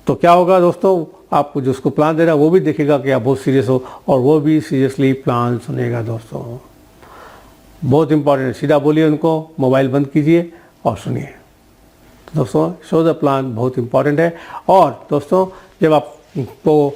तो क्या होगा दोस्तों, आपको जिसको प्लान दे रहा है वो भी देखेगा कि आप बहुत सीरियस हो, और वो भी सीरियसली प्लान सुनेगा दोस्तों। बहुत इंपॉर्टेंट है। सीधा बोलिए उनको, मोबाइल बंद कीजिए और सुनिए दोस्तों। शो द प्लान बहुत इंपॉर्टेंट है। और दोस्तों, जब आपको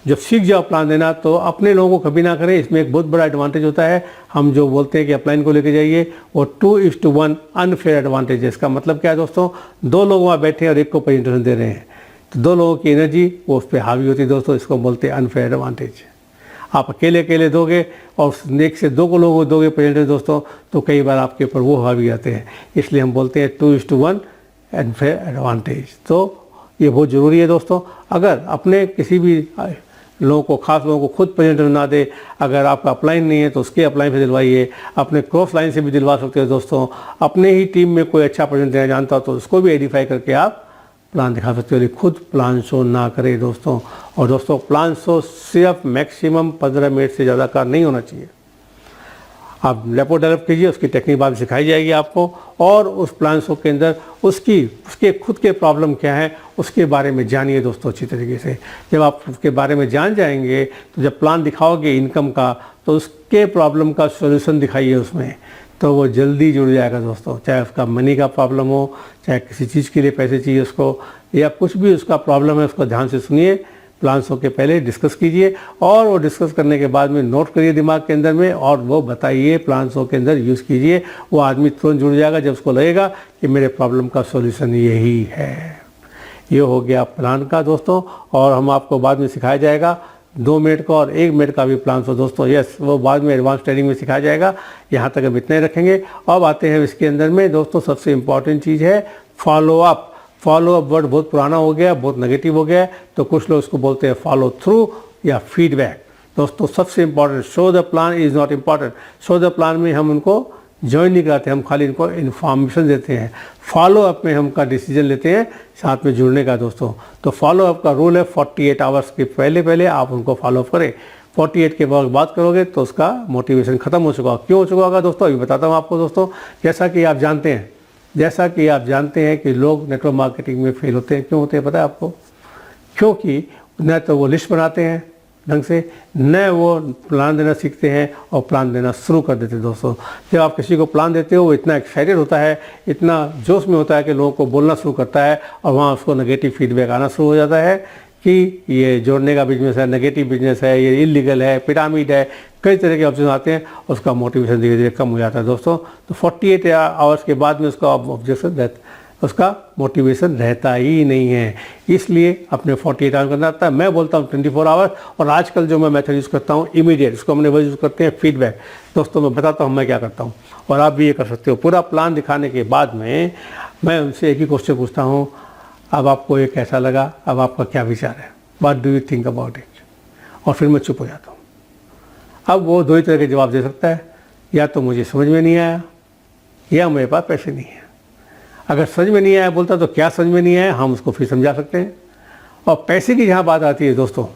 जब सीख जाओ प्लान देना, तो अपने लोगों को कभी ना करें। इसमें एक बहुत बड़ा एडवांटेज होता है। हम जो बोलते हैं कि अपलाइन को लेके जाइए, वो 2:1 अनफेयर एडवांटेज है। इसका मतलब क्या है दोस्तों, दो लोग वहाँ बैठे हैं और एक को प्रेजेंटेशन दे रहे हैं, तो दो लोगों की एनर्जी वो उस पर हावी होती है दोस्तों। इसको बोलते हैं अनफेयर एडवांटेज। आप अकेले अकेले दोगे और एक से दो को लोगों को दोगे प्रेजेंटेशन दोस्तों, तो कई बार आपके ऊपर वो हावी आते हैं। इसलिए हम बोलते हैं 2:1 अनफेयर एडवांटेज। तो ये बहुत ज़रूरी है दोस्तों। अगर अपने किसी भी लोगों को, खास लोगों को खुद प्रेजेंटेशन ना दे, अगर आपका अपलाइन नहीं है तो उसके अपलाइन से दिलवाइए। अपने क्रॉस लाइन से भी दिलवा सकते हो दोस्तों। अपने ही टीम में कोई अच्छा प्रेजेंट देना जानता हो तो उसको भी एडिफाई करके आप प्लान दिखा सकते हो। लेकिन खुद प्लान शो ना करें दोस्तों। और दोस्तों, प्लान शो सिर्फ मैक्सिमम 15 मिनट से ज़्यादा का नहीं होना चाहिए। आप रेपो डेवलप कीजिए, उसकी टेक्निक बाद सिखाई जाएगी आपको, और उस प्लान शो के अंदर उसके खुद के प्रॉब्लम क्या है उसके बारे में जानिए दोस्तों अच्छी तरीके से। जब आप उसके बारे में जान जाएंगे, तो जब प्लान दिखाओगे इनकम का, तो उसके प्रॉब्लम का सॉल्यूशन दिखाइए उसमें, तो वो जल्दी जुड़ जाएगा दोस्तों। चाहे उसका मनी का प्रॉब्लम हो, चाहे किसी चीज़ के लिए पैसे चाहिए उसको, या कुछ भी उसका प्रॉब्लम है, उसको ध्यान से सुनिए। प्लान शो के पहले डिस्कस कीजिए, और वो डिस्कस करने के बाद में नोट करिए दिमाग के अंदर में, और वो बताइए प्लान शो के अंदर यूज़ कीजिए। वो आदमी तुरंत जुड़ जाएगा जब उसको लगेगा कि मेरे प्रॉब्लम का सॉल्यूशन यही है। ये हो गया प्लान का दोस्तों। और हम आपको बाद में सिखाया जाएगा 2 मिनट का और 1 मिनट का भी प्लान शो दोस्तों। यस, वो बाद में एडवांस ट्रेनिंग में सिखाया जाएगा। यहाँ तक हम इतने रखेंगे। अब आते हैं इसके अंदर में दोस्तों, सबसे इम्पॉर्टेंट चीज़ है follow up. Follow up word बहुत पुराना हो गया, बहुत नेगेटिव हो गया, तो कुछ लोग इसको बोलते हैं फॉलो थ्रू या फीडबैक। दोस्तों, सबसे important, show the plan is not important. Show the plan में हम उनको ज्वाइन नहीं कराते, हम खाली इनको इन्फॉर्मेशन देते हैं। फॉलो अप में हम का डिसीजन लेते हैं साथ में जुड़ने का दोस्तों। तो फॉलो अप का रूल है 48 आवर्स के पहले आप उनको फॉलो अप करें। 48 के बाद बात करोगे तो उसका मोटिवेशन खत्म हो चुका। क्यों हो चुका होगा दोस्तों, अभी बताता हूँ आपको दोस्तों। जैसा कि आप जानते हैं कि लोग नेटवर्क मार्केटिंग में फेल होते हैं। क्यों होते हैं पता है आपको? क्योंकि न तो वो लिस्ट बनाते हैं ढंग से, न वो प्लान देना सीखते हैं और प्लान देना शुरू कर देते हैं दोस्तों। जब आप किसी को प्लान देते हो, वो इतना एक्साइटेड होता है, इतना जोश में होता है कि लोगों को बोलना शुरू करता है, और वहाँ उसको नेगेटिव फीडबैक आना शुरू हो जाता है कि ये जोड़ने का बिजनेस है, नेगेटिव बिजनेस है, ये इलीगल है, पिरामिड है, कई तरह के ऑप्शन आते हैं। उसका मोटिवेशन धीरे धीरे कम हो जाता है दोस्तों। तो 48 आवर्स के बाद में उसका मोटिवेशन रहता ही नहीं है। इसलिए अपने 48 आवर्स करना आता है। मैं बोलता हूँ 24 आवर्स, और आजकल जो मैं मेथड यूज़ करता हूँ इमीडिएट, इसको हमने यूज़ करते हैं फीडबैक। दोस्तों, मैं बताता हूँ मैं क्या करता हूँ, और आप भी ये कर सकते हो। पूरा प्लान दिखाने के बाद में मैं उनसे एक ही क्वेश्चन पूछता हूँ, अब आपको ये कैसा लगा, अब आपका क्या विचार है। What do you think about it, और फिर मैं चुप हो जाता हूँ। अब वो दो ही तरह के जवाब दे सकता है, या तो मुझे समझ में नहीं आया या मेरे पास पैसे नहीं है। अगर समझ में नहीं आया बोलता तो क्या समझ में नहीं आया, हम उसको फिर समझा सकते हैं। और पैसे की जहाँ बात आती है दोस्तों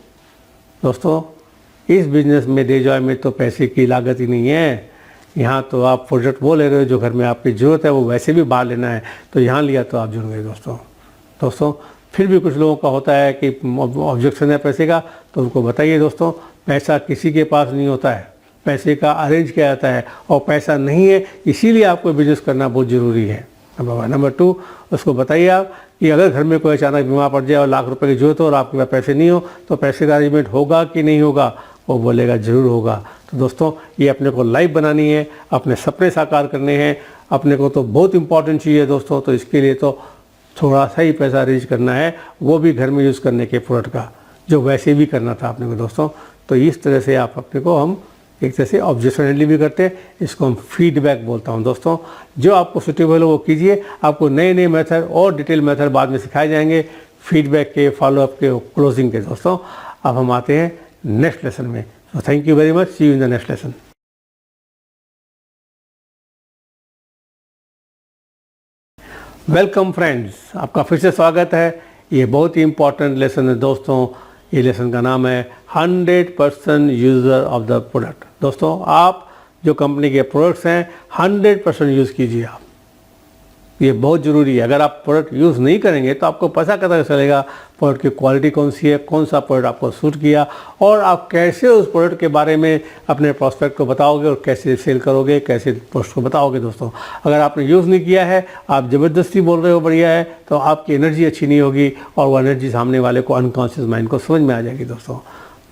इस बिज़नेस में DayJoy में तो पैसे की लागत ही नहीं है। यहाँ तो आप प्रोडक्ट वो ले रहे हो जो घर में आपकी ज़रूरत है, वो वैसे भी बाहर लेना है, तो यहाँ लिया तो आप जुड़ गए दोस्तों। फिर भी कुछ लोगों का होता है कि ऑब्जेक्शन है पैसे का, तो उनको बताइए दोस्तों, पैसा किसी के पास नहीं होता है, पैसे का अरेंज किया जाता है, और पैसा नहीं है इसीलिए आपको बिज़नेस करना बहुत ज़रूरी है। नंबर 2, उसको बताइए आप कि अगर घर में कोई अचानक बीमार पड़ जाए और लाख रुपए की जरूरत हो और आपके पास पैसे नहीं हो, तो पैसे का अरेंजमेंट होगा कि नहीं होगा, वो बोलेगा ज़रूर होगा। तो दोस्तों, ये अपने को लाइफ बनानी है, अपने सपने साकार करने हैं, अपने को तो बहुत इंपॉर्टेंट चीज़ है दोस्तों। तो इसके लिए तो थोड़ा सा ही पैसा अरेंज करना है, वो भी घर में यूज़ करने के प्रोडक्ट का, जो वैसे भी करना था अपने को दोस्तों। तो इस तरह से आप अपने को हम एक तरह से ऑब्जेक्शन हैंडलिंग भी करते हैं, इसको हम फीडबैक बोलता हूँ दोस्तों। जो आपको सूटेबल हो वो कीजिए, आपको नए नए मेथड और डिटेल मेथड बाद में सिखाए जाएंगे, फीडबैक के, फॉलोअप के, क्लोजिंग के दोस्तों। अब हम आते हैं नेक्स्ट लेसन में। So thank you very much, see you in the next lesson. Welcome friends, आपका फिर से स्वागत है। ये बहुत ही इंपॉर्टेंट लेसन है दोस्तों। ये लेसन का नाम है 100% यूज़र ऑफ द प्रोडक्ट। दोस्तों, आप जो कंपनी के प्रोडक्ट्स हैं 100% यूज़ कीजिए आप, ये बहुत ज़रूरी है। अगर आप प्रोडक्ट यूज़ नहीं करेंगे तो आपको पता कैसे चलेगा प्रोडक्ट की क्वालिटी कौन सी है, कौन सा प्रोडक्ट आपको सूट किया, और आप कैसे उस प्रोडक्ट के बारे में अपने प्रॉस्पेक्ट को बताओगे और कैसे सेल करोगे, कैसे पोस्ट को बताओगे दोस्तों। अगर आपने यूज़ नहीं किया है, आप ज़बरदस्ती बोल रहे हो बढ़िया है, तो आपकी एनर्जी अच्छी नहीं होगी, और वो एनर्जी सामने वाले को, अनकॉन्शियस माइंड को समझ में आ जाएगी दोस्तों।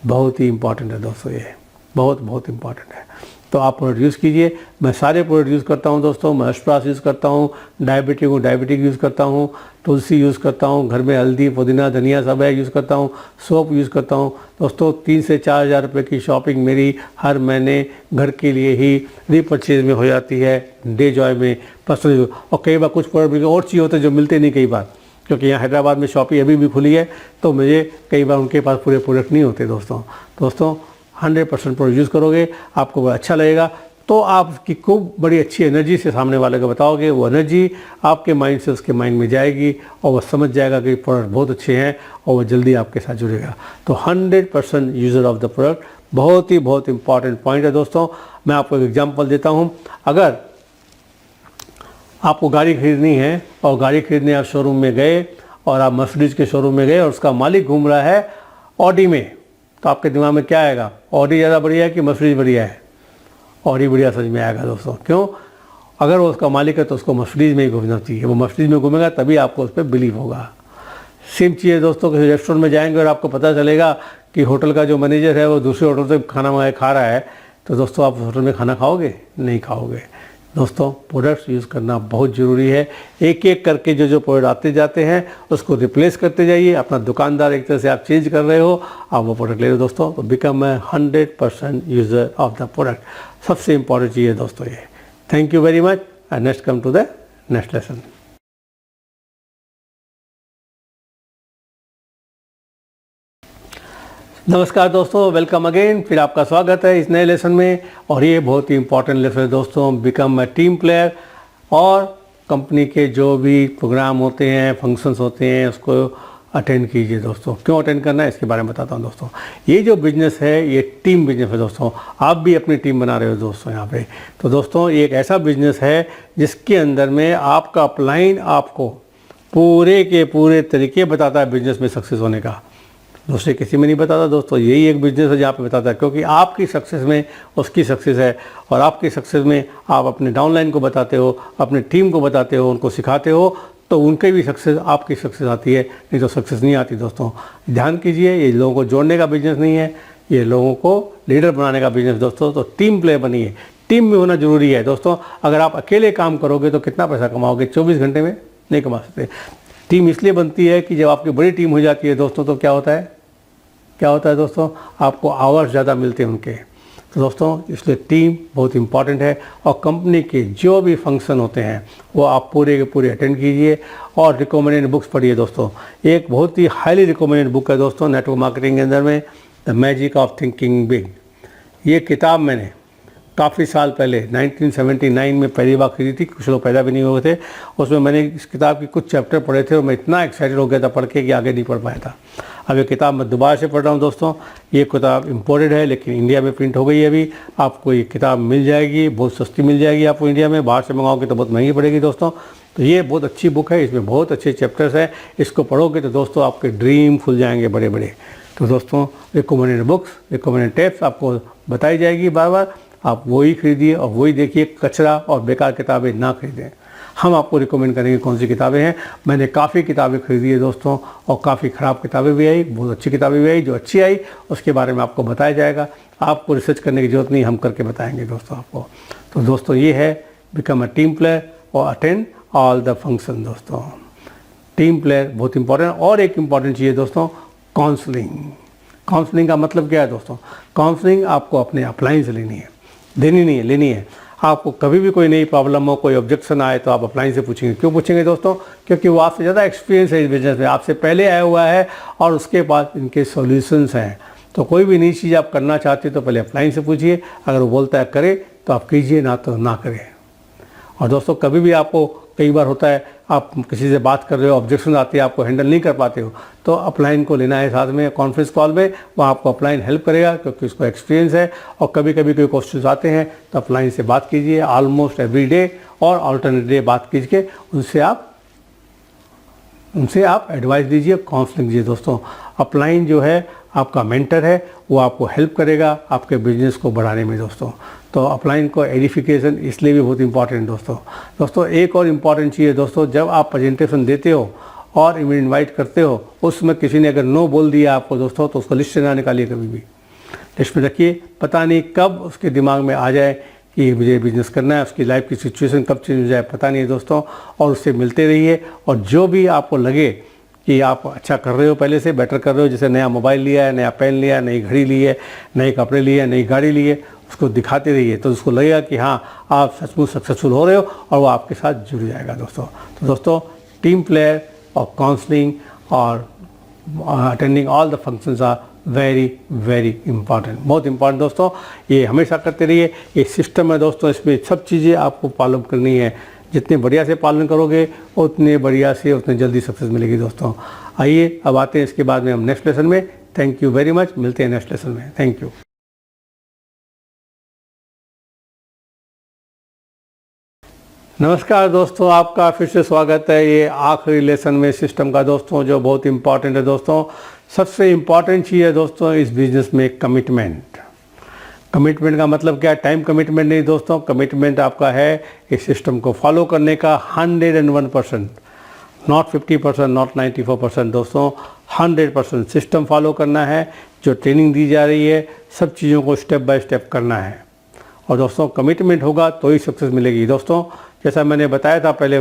बहुत ही इंपॉर्टेंट है दोस्तों, ये बहुत इंपॉर्टेंट है। तो आप प्रोडक्ट यूज़ कीजिए। मैं सारे प्रोडक्ट यूज़ करता हूँ दोस्तों। मैं अश्प्रास यूज़ करता हूँ, डायबिटिक यूज़ करता हूँ, तुलसी यूज़ करता हूँ, घर में हल्दी, पुदीना, धनिया सब है यूज़ करता हूँ, सोप यूज़ करता हूँ दोस्तों। 3 से 4 हज़ार रुपये की शॉपिंग मेरी हर महीने घर के लिए ही रीपर्चेज में हो जाती है DayJoy में पर्सनली। और कई बार कुछ प्रोडक्ट और चाहिए होते हैं जो मिलते नहीं कई बार, क्योंकि यहाँ हैदराबाद में शॉपिंग अभी भी खुली है, तो मुझे कई बार उनके पास पूरे प्रोडक्ट नहीं होते दोस्तों। 100% प्रोडक्ट यूज़ करोगे, आपको बड़ा अच्छा लगेगा, तो आपकी खूब बड़ी अच्छी एनर्जी से सामने वाले को बताओगे। वो एनर्जी आपके माइंड से उसके माइंड में जाएगी, और वह समझ जाएगा कि प्रोडक्ट बहुत अच्छे हैं, और वह जल्दी आपके साथ जुड़ेगा। तो 100% यूज़र ऑफ द प्रोडक्ट बहुत इंपॉर्टेंट पॉइंट है दोस्तों। मैं आपको एक एग्जांपल देता हूँ। अगर आपको गाड़ी खरीदनी है, और गाड़ी खरीदने आप शोरूम में गए, और आप मर्सिडीज़ के शोरूम में गए, और उसका मालिक घूम रहा है ऑडी में, तो आपके दिमाग में क्या आएगा, ऑडी ज़्यादा बढ़िया है कि मर्सिडीज़ बढ़िया है? ऑडी बढ़िया समझ में आएगा दोस्तों। क्यों? अगर वो उसका मालिक है तो उसको मर्सिडीज़ में ही घूमना चाहिए, वो मर्सिडीज़ में घूमेगा तभी आपको उस पर बिलीव होगा। सेम चीज़ है दोस्तों, किसी रेस्टोरेंट में जाएंगे और आपको पता चलेगा कि होटल का जो मैनेजर है वो दूसरे होटल से खाना मंगाए खा रहा है, तो दोस्तों आप होटल में खाना खाओगे? नहीं खाओगे दोस्तों। प्रोडक्ट्स यूज़ करना बहुत ज़रूरी है। एक एक करके जो प्रोडक्ट आते जाते हैं उसको रिप्लेस करते जाइए। अपना दुकानदार एक तरह से आप चेंज कर रहे हो, आप वो प्रोडक्ट ले रहे हो दोस्तों। तो become a 100% user of the product. सबसे इंपॉर्टेंट चीज़ है दोस्तों ये। Thank you very much, and next come to the next lesson. नमस्कार दोस्तों, वेलकम अगेन। फिर आपका स्वागत है इस नए लेसन में, और ये बहुत ही इंपॉर्टेंट लेसन है दोस्तों। बिकम अ टीम प्लेयर, और कंपनी के जो भी प्रोग्राम होते हैं, फंक्शंस होते हैं, उसको अटेंड कीजिए दोस्तों। क्यों अटेंड करना है इसके बारे में बताता हूँ दोस्तों। ये जो बिज़नेस है ये टीम बिज़नेस है दोस्तों। आप भी अपनी टीम बना रहे हो दोस्तों यहाँ पे। तो दोस्तों ये एक ऐसा बिज़नेस है जिसके अंदर में आपका अपलाइन आपको पूरे के पूरे तरीके बताता है बिज़नेस में सक्सेस होने का। दूसरे किसी में नहीं बताता दोस्तों। यही एक बिज़नेस है जहाँ पे बताता है, क्योंकि आपकी सक्सेस में उसकी सक्सेस है, और आपकी सक्सेस में आप अपने डाउनलाइन को बताते हो, अपने टीम को बताते हो, उनको सिखाते हो, तो उनके भी सक्सेस, आपकी सक्सेस आती है, नहीं तो सक्सेस नहीं आती दोस्तों। ध्यान कीजिए, ये लोगों को जोड़ने का बिज़नेस नहीं है, ये लोगों को लीडर बनाने का बिज़नेस दोस्तों। तो टीम प्लेयर बनिए, टीम में होना ज़रूरी है दोस्तों। अगर आप अकेले काम करोगे तो कितना पैसा कमाओगे? 24 घंटे में नहीं कमा सकते। टीम इसलिए बनती है कि जब आपकी बड़ी टीम हो जाती है दोस्तों, तो क्या होता है दोस्तों, आपको आवर्स ज़्यादा मिलते हैं उनके। तो दोस्तों इसलिए टीम बहुत इंपॉर्टेंट है और कंपनी के जो भी फंक्शन होते हैं वो आप पूरे के पूरे अटेंड कीजिए और रिकमेंडेड बुक्स पढ़िए दोस्तों। एक बहुत ही हाईली रिकमेंडेड बुक है दोस्तों नेटवर्क मार्केटिंग के अंदर में, the magic of thinking big. ये किताब मैंने काफ़ी साल पहले 1979 में पहली बार खरीदी थी, कुछ लोग पैदा भी नहीं हुए थे। उसमें मैंने इस किताब के कुछ चैप्टर पढ़े थे और मैं इतना एक्साइटेड हो गया था पढ़ के कि आगे नहीं पढ़ पाया था। अब ये किताब मैं दोबारा से पढ़ रहा हूँ दोस्तों। ये किताब इम्पोर्टेड है लेकिन इंडिया में प्रिंट हो गई है अभी। आपको ये किताब मिल जाएगी, बहुत सस्ती मिल जाएगी आपको इंडिया में। बाहर से मंगाओगे तो बहुत महंगी पड़ेगी दोस्तों। तो ये बहुत अच्छी बुक है, इसमें बहुत अच्छे चैप्टर्स हैं। इसको पढ़ोगे तो दोस्तों आपके ड्रीम खुल जाएंगे बड़े बड़े। तो दोस्तों रिकमेंडेड बुक्स, रिकमेंडेड टिप्स आपको बताई जाएगी बार बार, आप वही खरीदिए और वही देखिए। कचरा और बेकार किताबें ना खरीदें। हम आपको रिकमेंड करेंगे कौन सी किताबें हैं। मैंने काफ़ी किताबें खरीदी है दोस्तों और काफ़ी ख़राब किताबें भी आई, बहुत अच्छी किताबें भी आई। जो अच्छी आई उसके बारे में आपको बताया जाएगा। आपको रिसर्च करने की ज़रूरत नहीं, हम करके बताएंगे दोस्तों आपको। तो दोस्तों ये है बिकम अ टीम प्लेयर और अटेंड ऑल द फंक्शन। दोस्तों टीम प्लेयर बहुत इंपॉर्टेंट। और एक इम्पॉर्टेंट चीज़ है दोस्तों काउंसलिंग। काउंसलिंग का मतलब क्या है दोस्तों? काउंसलिंग आपको अपने अपलाइन से लेनी है, देनी नहीं है, लेनी है। आपको कभी भी कोई नई प्रॉब्लम हो, कोई ऑब्जेक्शन आए तो आप अपलाइन से पूछेंगे। क्यों पूछेंगे दोस्तों? क्योंकि वो आपसे ज़्यादा एक्सपीरियंस है इस बिजनेस में, आपसे पहले आया हुआ है और उसके पास इनके सॉल्यूशंस हैं। तो कोई भी नई चीज़ आप करना चाहते हो तो पहले अपलाइन से पूछिए। अगर वो बोलता है करे तो आप कीजिए, ना तो ना करें। और दोस्तों कभी भी आपको कई बार होता है आप किसी से बात कर रहे हो, ऑब्जेक्शन आती है, आपको हैंडल नहीं कर पाते हो, तो अपलाइन को लेना है साथ में कॉन्फ्रेंस कॉल में। वहाँ आपको अपलाइन हेल्प करेगा क्योंकि उसको एक्सपीरियंस है। और कभी कभी कोई क्वेश्चन आते हैं तो अपलाइन से बात कीजिए ऑलमोस्ट एवरी डे और अल्टरनेट डे बात कीजिए। उनसे आप एडवाइस दीजिए, काउंसलिंग दीजिए। दोस्तों अपलाइन जो है आपका मेंटर है, वो आपको हेल्प करेगा आपके बिजनेस को बढ़ाने में दोस्तों। तो अपलाइन को एडिफिकेशन इसलिए भी बहुत इंपॉर्टेंट है दोस्तों। एक और इम्पॉर्टेंट चीज़ है दोस्तों, जब आप प्रेजेंटेशन देते हो और इनवाइट करते हो, उसमें किसी ने अगर नो बोल दिया आपको दोस्तों तो उसको लिस्ट से ना निकालिए, कभी भी लिस्ट में रखिए। पता नहीं कब उसके दिमाग में आ जाए कि मुझे बिजनेस करना है, उसकी लाइफ की सिचुएशन कब चेंज हो जाए पता नहीं है दोस्तों। और उससे मिलते रहिए और जो भी आपको लगे कि आप अच्छा कर रहे हो, पहले से बेटर कर रहे हो, जैसे नया मोबाइल लिया है, नया पेन लिया है, नई घड़ी ली है, नए कपड़े लिए हैं, नई गाड़ी ली है, उसको दिखाते रहिए तो उसको लगेगा कि हाँ आप सचमुच सक्सेसफुल हो रहे हो और वो आपके साथ जुड़ जाएगा दोस्तों। तो दोस्तों टीम प्लेयर और काउंसलिंग और attending all the functions are very very important, बहुत इंपॉर्टेंट दोस्तों। ये हमेशा करते रहिए। ये सिस्टम है दोस्तों, इसमें सब चीज़ें आपको फॉलो करनी है। जितने बढ़िया से पालन करोगे उतने बढ़िया से उतने जल्दी सक्सेस मिलेगी दोस्तों। आइए अब आते हैं इसके बाद में हम नेक्स्ट लेसन में। थैंक यू वेरी मच, मिलते हैं नेक्स्ट लेसन में। Thank you. नमस्कार दोस्तों, आपका फिर से स्वागत है ये आखिरी लेसन में सिस्टम का दोस्तों, जो बहुत इंपॉर्टेंट है दोस्तों। सबसे इम्पॉर्टेंट चीज़ है दोस्तों इस बिज़नेस में कमिटमेंट। कमिटमेंट का मतलब क्या है? टाइम कमिटमेंट नहीं दोस्तों, कमिटमेंट आपका है इस सिस्टम को फॉलो करने का 101%, नॉट 50%, नॉट 94% दोस्तों, 100% सिस्टम फॉलो करना है। जो ट्रेनिंग दी जा रही है सब चीज़ों को स्टेप बाय स्टेप करना है। और दोस्तों कमिटमेंट होगा तो ही सक्सेस मिलेगी दोस्तों। जैसा मैंने बताया था पहले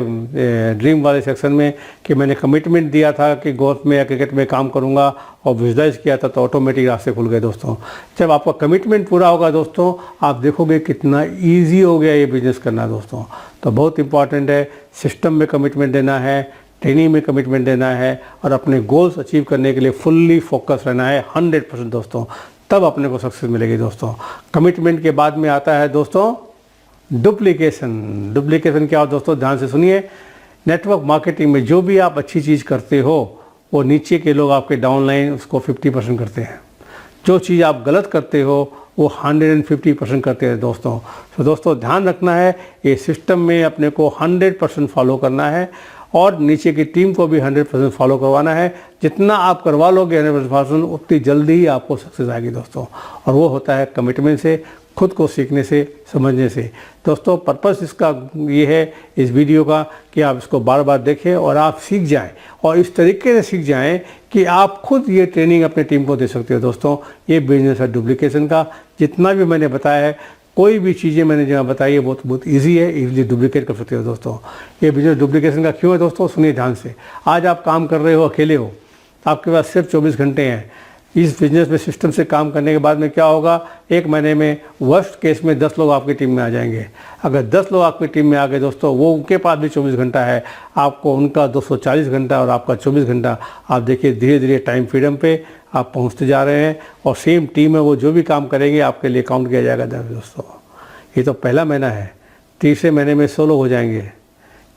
ड्रीम वाले सेक्शन में कि मैंने कमिटमेंट दिया था कि गोल्फ में या क्रिकेट में काम करूंगा और विजुअलाइज किया था तो ऑटोमेटिक रास्ते खुल गए दोस्तों। जब आपका कमिटमेंट पूरा होगा दोस्तों, आप देखोगे कितना ईजी हो गया ये बिज़नेस करना दोस्तों। तो बहुत इंपॉर्टेंट है, सिस्टम में कमिटमेंट देना है, ट्रेनिंग में कमिटमेंट देना है और अपने गोल्स अचीव करने के लिए फुल्ली फोकस रहना है 100% दोस्तों, तब अपने को सक्सेस मिलेगी दोस्तों। कमिटमेंट के बाद में आता है दोस्तों डुप्लीकेशन। डुप्लीकेशन क्या हो दोस्तों? ध्यान से सुनिए। नेटवर्क मार्केटिंग में जो भी आप अच्छी चीज़ करते हो वो नीचे के लोग आपके डाउनलाइन उसको 50% करते हैं। जो चीज़ आप गलत करते हो वो 150% करते हैं दोस्तों। तो दोस्तों ध्यान रखना है, ये सिस्टम में अपने को 100% फॉलो करना है और नीचे की टीम को भी 100% फॉलो करवाना है। जितना आप करवा लोगे 100%, उतनी जल्दी ही आपको सक्सेस आएगी दोस्तों। और वो होता है कमिटमेंट से, खुद को सीखने से, समझने से दोस्तों। पर्पस इसका ये है इस वीडियो का कि आप इसको बार बार देखें और आप सीख जाएं और इस तरीके से सीख जाएं कि आप खुद ये ट्रेनिंग अपने टीम को दे सकते हो दोस्तों। ये बिजनेस है डुप्लीकेशन का। जितना भी मैंने बताया है, कोई भी चीज़ें मैंने जहाँ बताई है बहुत ईजी है, इजीली डुप्लीकेट कर सकते हो दोस्तों। ये बिजनेस डुप्लीकेशन का क्यों है दोस्तों? सुनिए ध्यान से। आज आप काम कर रहे हो, अकेले हो, आपके पास सिर्फ 24 घंटे हैं। इस बिजनेस में सिस्टम से काम करने के बाद में क्या होगा, 1 महीने में वर्स्ट केस में 10 लोग आपकी टीम में आ जाएंगे। अगर 10 लोग आपकी टीम में आ गए दोस्तों, वो उनके पास भी 24 घंटा है, आपको उनका 240 घंटा और आपका 24 घंटा, आप देखिए धीरे धीरे टाइम फ्रीडम पे आप पहुंचते जा रहे हैं। और सेम टीम में वो जो भी काम करेंगे आपके लिए काउंट किया जाएगा दोस्तों। ये तो पहला महीना है। तीसरे महीने में 100 लोग हो जाएंगे,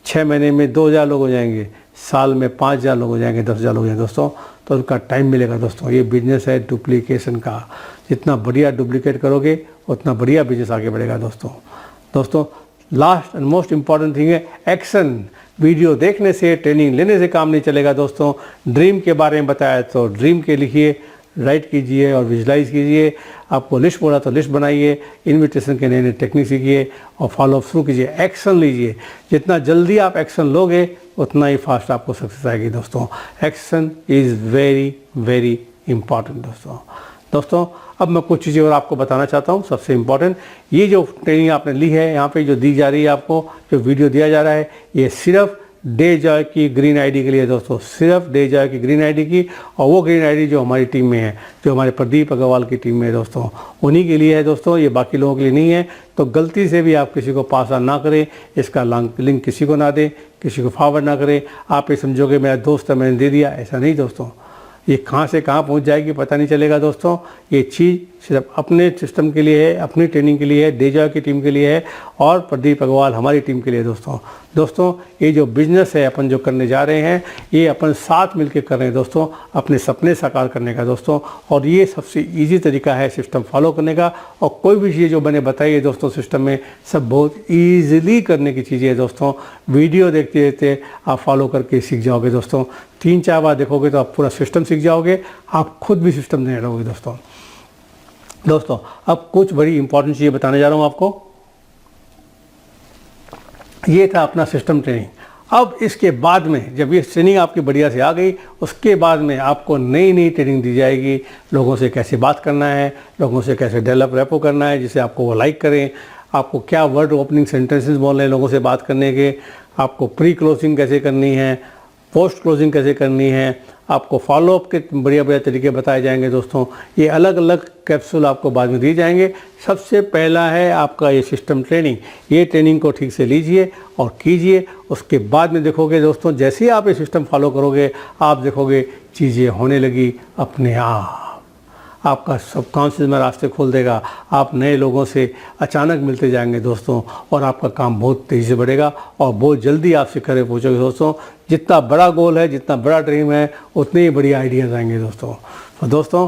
6 महीने में 2000 लोग हो जाएंगे, साल में 5000 लोग हो जाएंगे, 10,000 लोग हो जाएंगे दोस्तों। तो उनका टाइम मिलेगा दोस्तों। ये बिजनेस है डुप्लीकेशन का। जितना बढ़िया डुप्लीकेट करोगे उतना बढ़िया बिजनेस आगे बढ़ेगा दोस्तों। Last and most important thing है एक्शन। वीडियो देखने से, ट्रेनिंग लेने से काम नहीं चलेगा दोस्तों। ड्रीम के बारे में बताया तो ड्रीम के लिखिए, राइट कीजिए और विजुलाइज कीजिए। आपको लिस्ट बोला तो लिस्ट बनाइए, इन्विटेशन के नए नए टेक्निक सीखिए और फॉलो थ्रू कीजिए, एक्शन लीजिए। जितना जल्दी आप एक्शन लोगे उतना ही फास्ट आपको सक्सेस आएगी दोस्तों। Action is very very important दोस्तों। अब मैं कुछ चीज़ें और आपको बताना चाहता हूँ। सबसे इम्पॉर्टेंट, ये जो ट्रेनिंग आपने ली है, यहाँ पे जो दी जा रही है आपको, जो वीडियो दिया जा रहा है, ये सिर्फ डे जॉय की ग्रीन आईडी के लिए दोस्तों, सिर्फ डे जॉय की ग्रीन आईडी की। और वो ग्रीन आईडी जो हमारी टीम में है, जो हमारे प्रदीप अग्रवाल की टीम में है दोस्तों, उन्हीं के लिए है दोस्तों। ये बाकी लोगों के लिए नहीं है। तो गलती से भी आप किसी को पास ऑन ना करें, इसका लिंक किसी को ना दें, किसी को फॉरवर्ड ना करें। आप ये समझोगे मेरा दोस्त है मैंने दे दिया, ऐसा नहीं दोस्तों। ये कहाँ से कहाँ पहुँच जाएगी पता नहीं चलेगा दोस्तों। ये चीज़ सिर्फ अपने सिस्टम के लिए है, अपनी ट्रेनिंग के लिए है, डे जॉय की टीम के लिए है और प्रदीप अग्रवाल हमारी टीम के लिए दोस्तों। ये जो बिजनेस है अपन जो करने जा रहे हैं, ये अपन साथ मिलकर कर रहे हैं दोस्तों, अपने सपने साकार करने का दोस्तों। और ये सबसे ईजी तरीका है सिस्टम फॉलो करने का। और कोई भी चीज़ जो मैंने बताई है दोस्तों सिस्टम में, सब बहुत ईजिली करने की चीज़ें है दोस्तों। वीडियो देखते देखते आप फॉलो करके सीख जाओगे दोस्तों। 3-4 बार देखोगे तो आप पूरा सिस्टम सीख जाओगे, आप खुद भी सिस्टम देने लगोगे दोस्तों। अब कुछ बड़ी इंपॉर्टेंट चीज़ें बताने जा रहा हूँ आपको। ये था अपना सिस्टम ट्रेनिंग। अब इसके बाद में जब ये ट्रेनिंग आपकी बढ़िया से आ गई, उसके बाद में आपको नई नई ट्रेनिंग दी जाएगी। लोगों से कैसे बात करना है, लोगों से कैसे डेवलप रेपो करना है जिससे आपको वो लाइक करें, आपको क्या वर्ड ओपनिंग सेंटेंसेस बोलने हैं लोगों से बात करने के, आपको प्री क्लोजिंग कैसे करनी है, पोस्ट क्लोजिंग कैसे करनी है, आपको फॉलोअप के बढ़िया बढ़िया तरीके बताए जाएंगे दोस्तों। ये अलग अलग कैप्सूल आपको बाद में दिए जाएंगे। सबसे पहला है आपका ये सिस्टम ट्रेनिंग। ये ट्रेनिंग को ठीक से लीजिए और कीजिए। उसके बाद में देखोगे दोस्तों, जैसे ही आप ये सिस्टम फॉलो करोगे, आप देखोगे चीज़ें होने लगी अपने आप। आपका सबकॉन्शियस में रास्ते खोल देगा। आप नए लोगों से अचानक मिलते जाएंगे दोस्तों और आपका काम बहुत तेज़ी से बढ़ेगा और बहुत जल्दी आप शिखर पे पहुँचोगे दोस्तों। जितना बड़ा गोल है, जितना बड़ा ड्रीम है, उतने ही बड़ी आइडियाज़ आएंगे दोस्तों। तो दोस्तों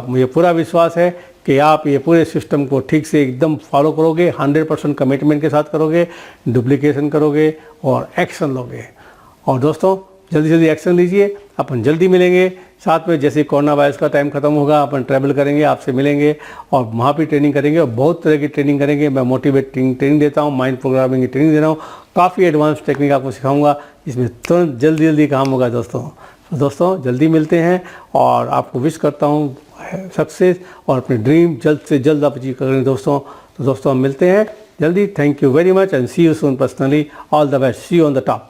मुझे पूरा विश्वास है कि आप ये पूरे सिस्टम को ठीक से एकदम फॉलो करोगे, 100% कमिटमेंट के साथ करोगे, डुप्लीकेशन करोगे और एक्शन लोगे। और दोस्तों जल्दी जल्दी एक्शन लीजिए। अपन जल्दी मिलेंगे साथ में। जैसे कोरोना वायरस का टाइम खत्म होगा, अपन ट्रैवल करेंगे, आपसे मिलेंगे और वहाँ भी ट्रेनिंग करेंगे और बहुत तरह की ट्रेनिंग करेंगे। मैं मोटिवेटिंग ट्रेनिंग देता हूँ, माइंड प्रोग्रामिंग की ट्रेनिंग दे रहा हूँ, काफ़ी एडवांस टेक्निक आपको सिखाऊंगा जिसमें तुरंत जल्दी जल्दी काम होगा दोस्तों। तो दोस्तों जल्दी मिलते हैं और आपको विश करता हूँ सक्सेस और अपने ड्रीम जल्द से जल्द आप अचीव करें दोस्तों। तो दोस्तों हम मिलते हैं जल्दी। Thank you very much and see you soon personally. All the best. See you on the top.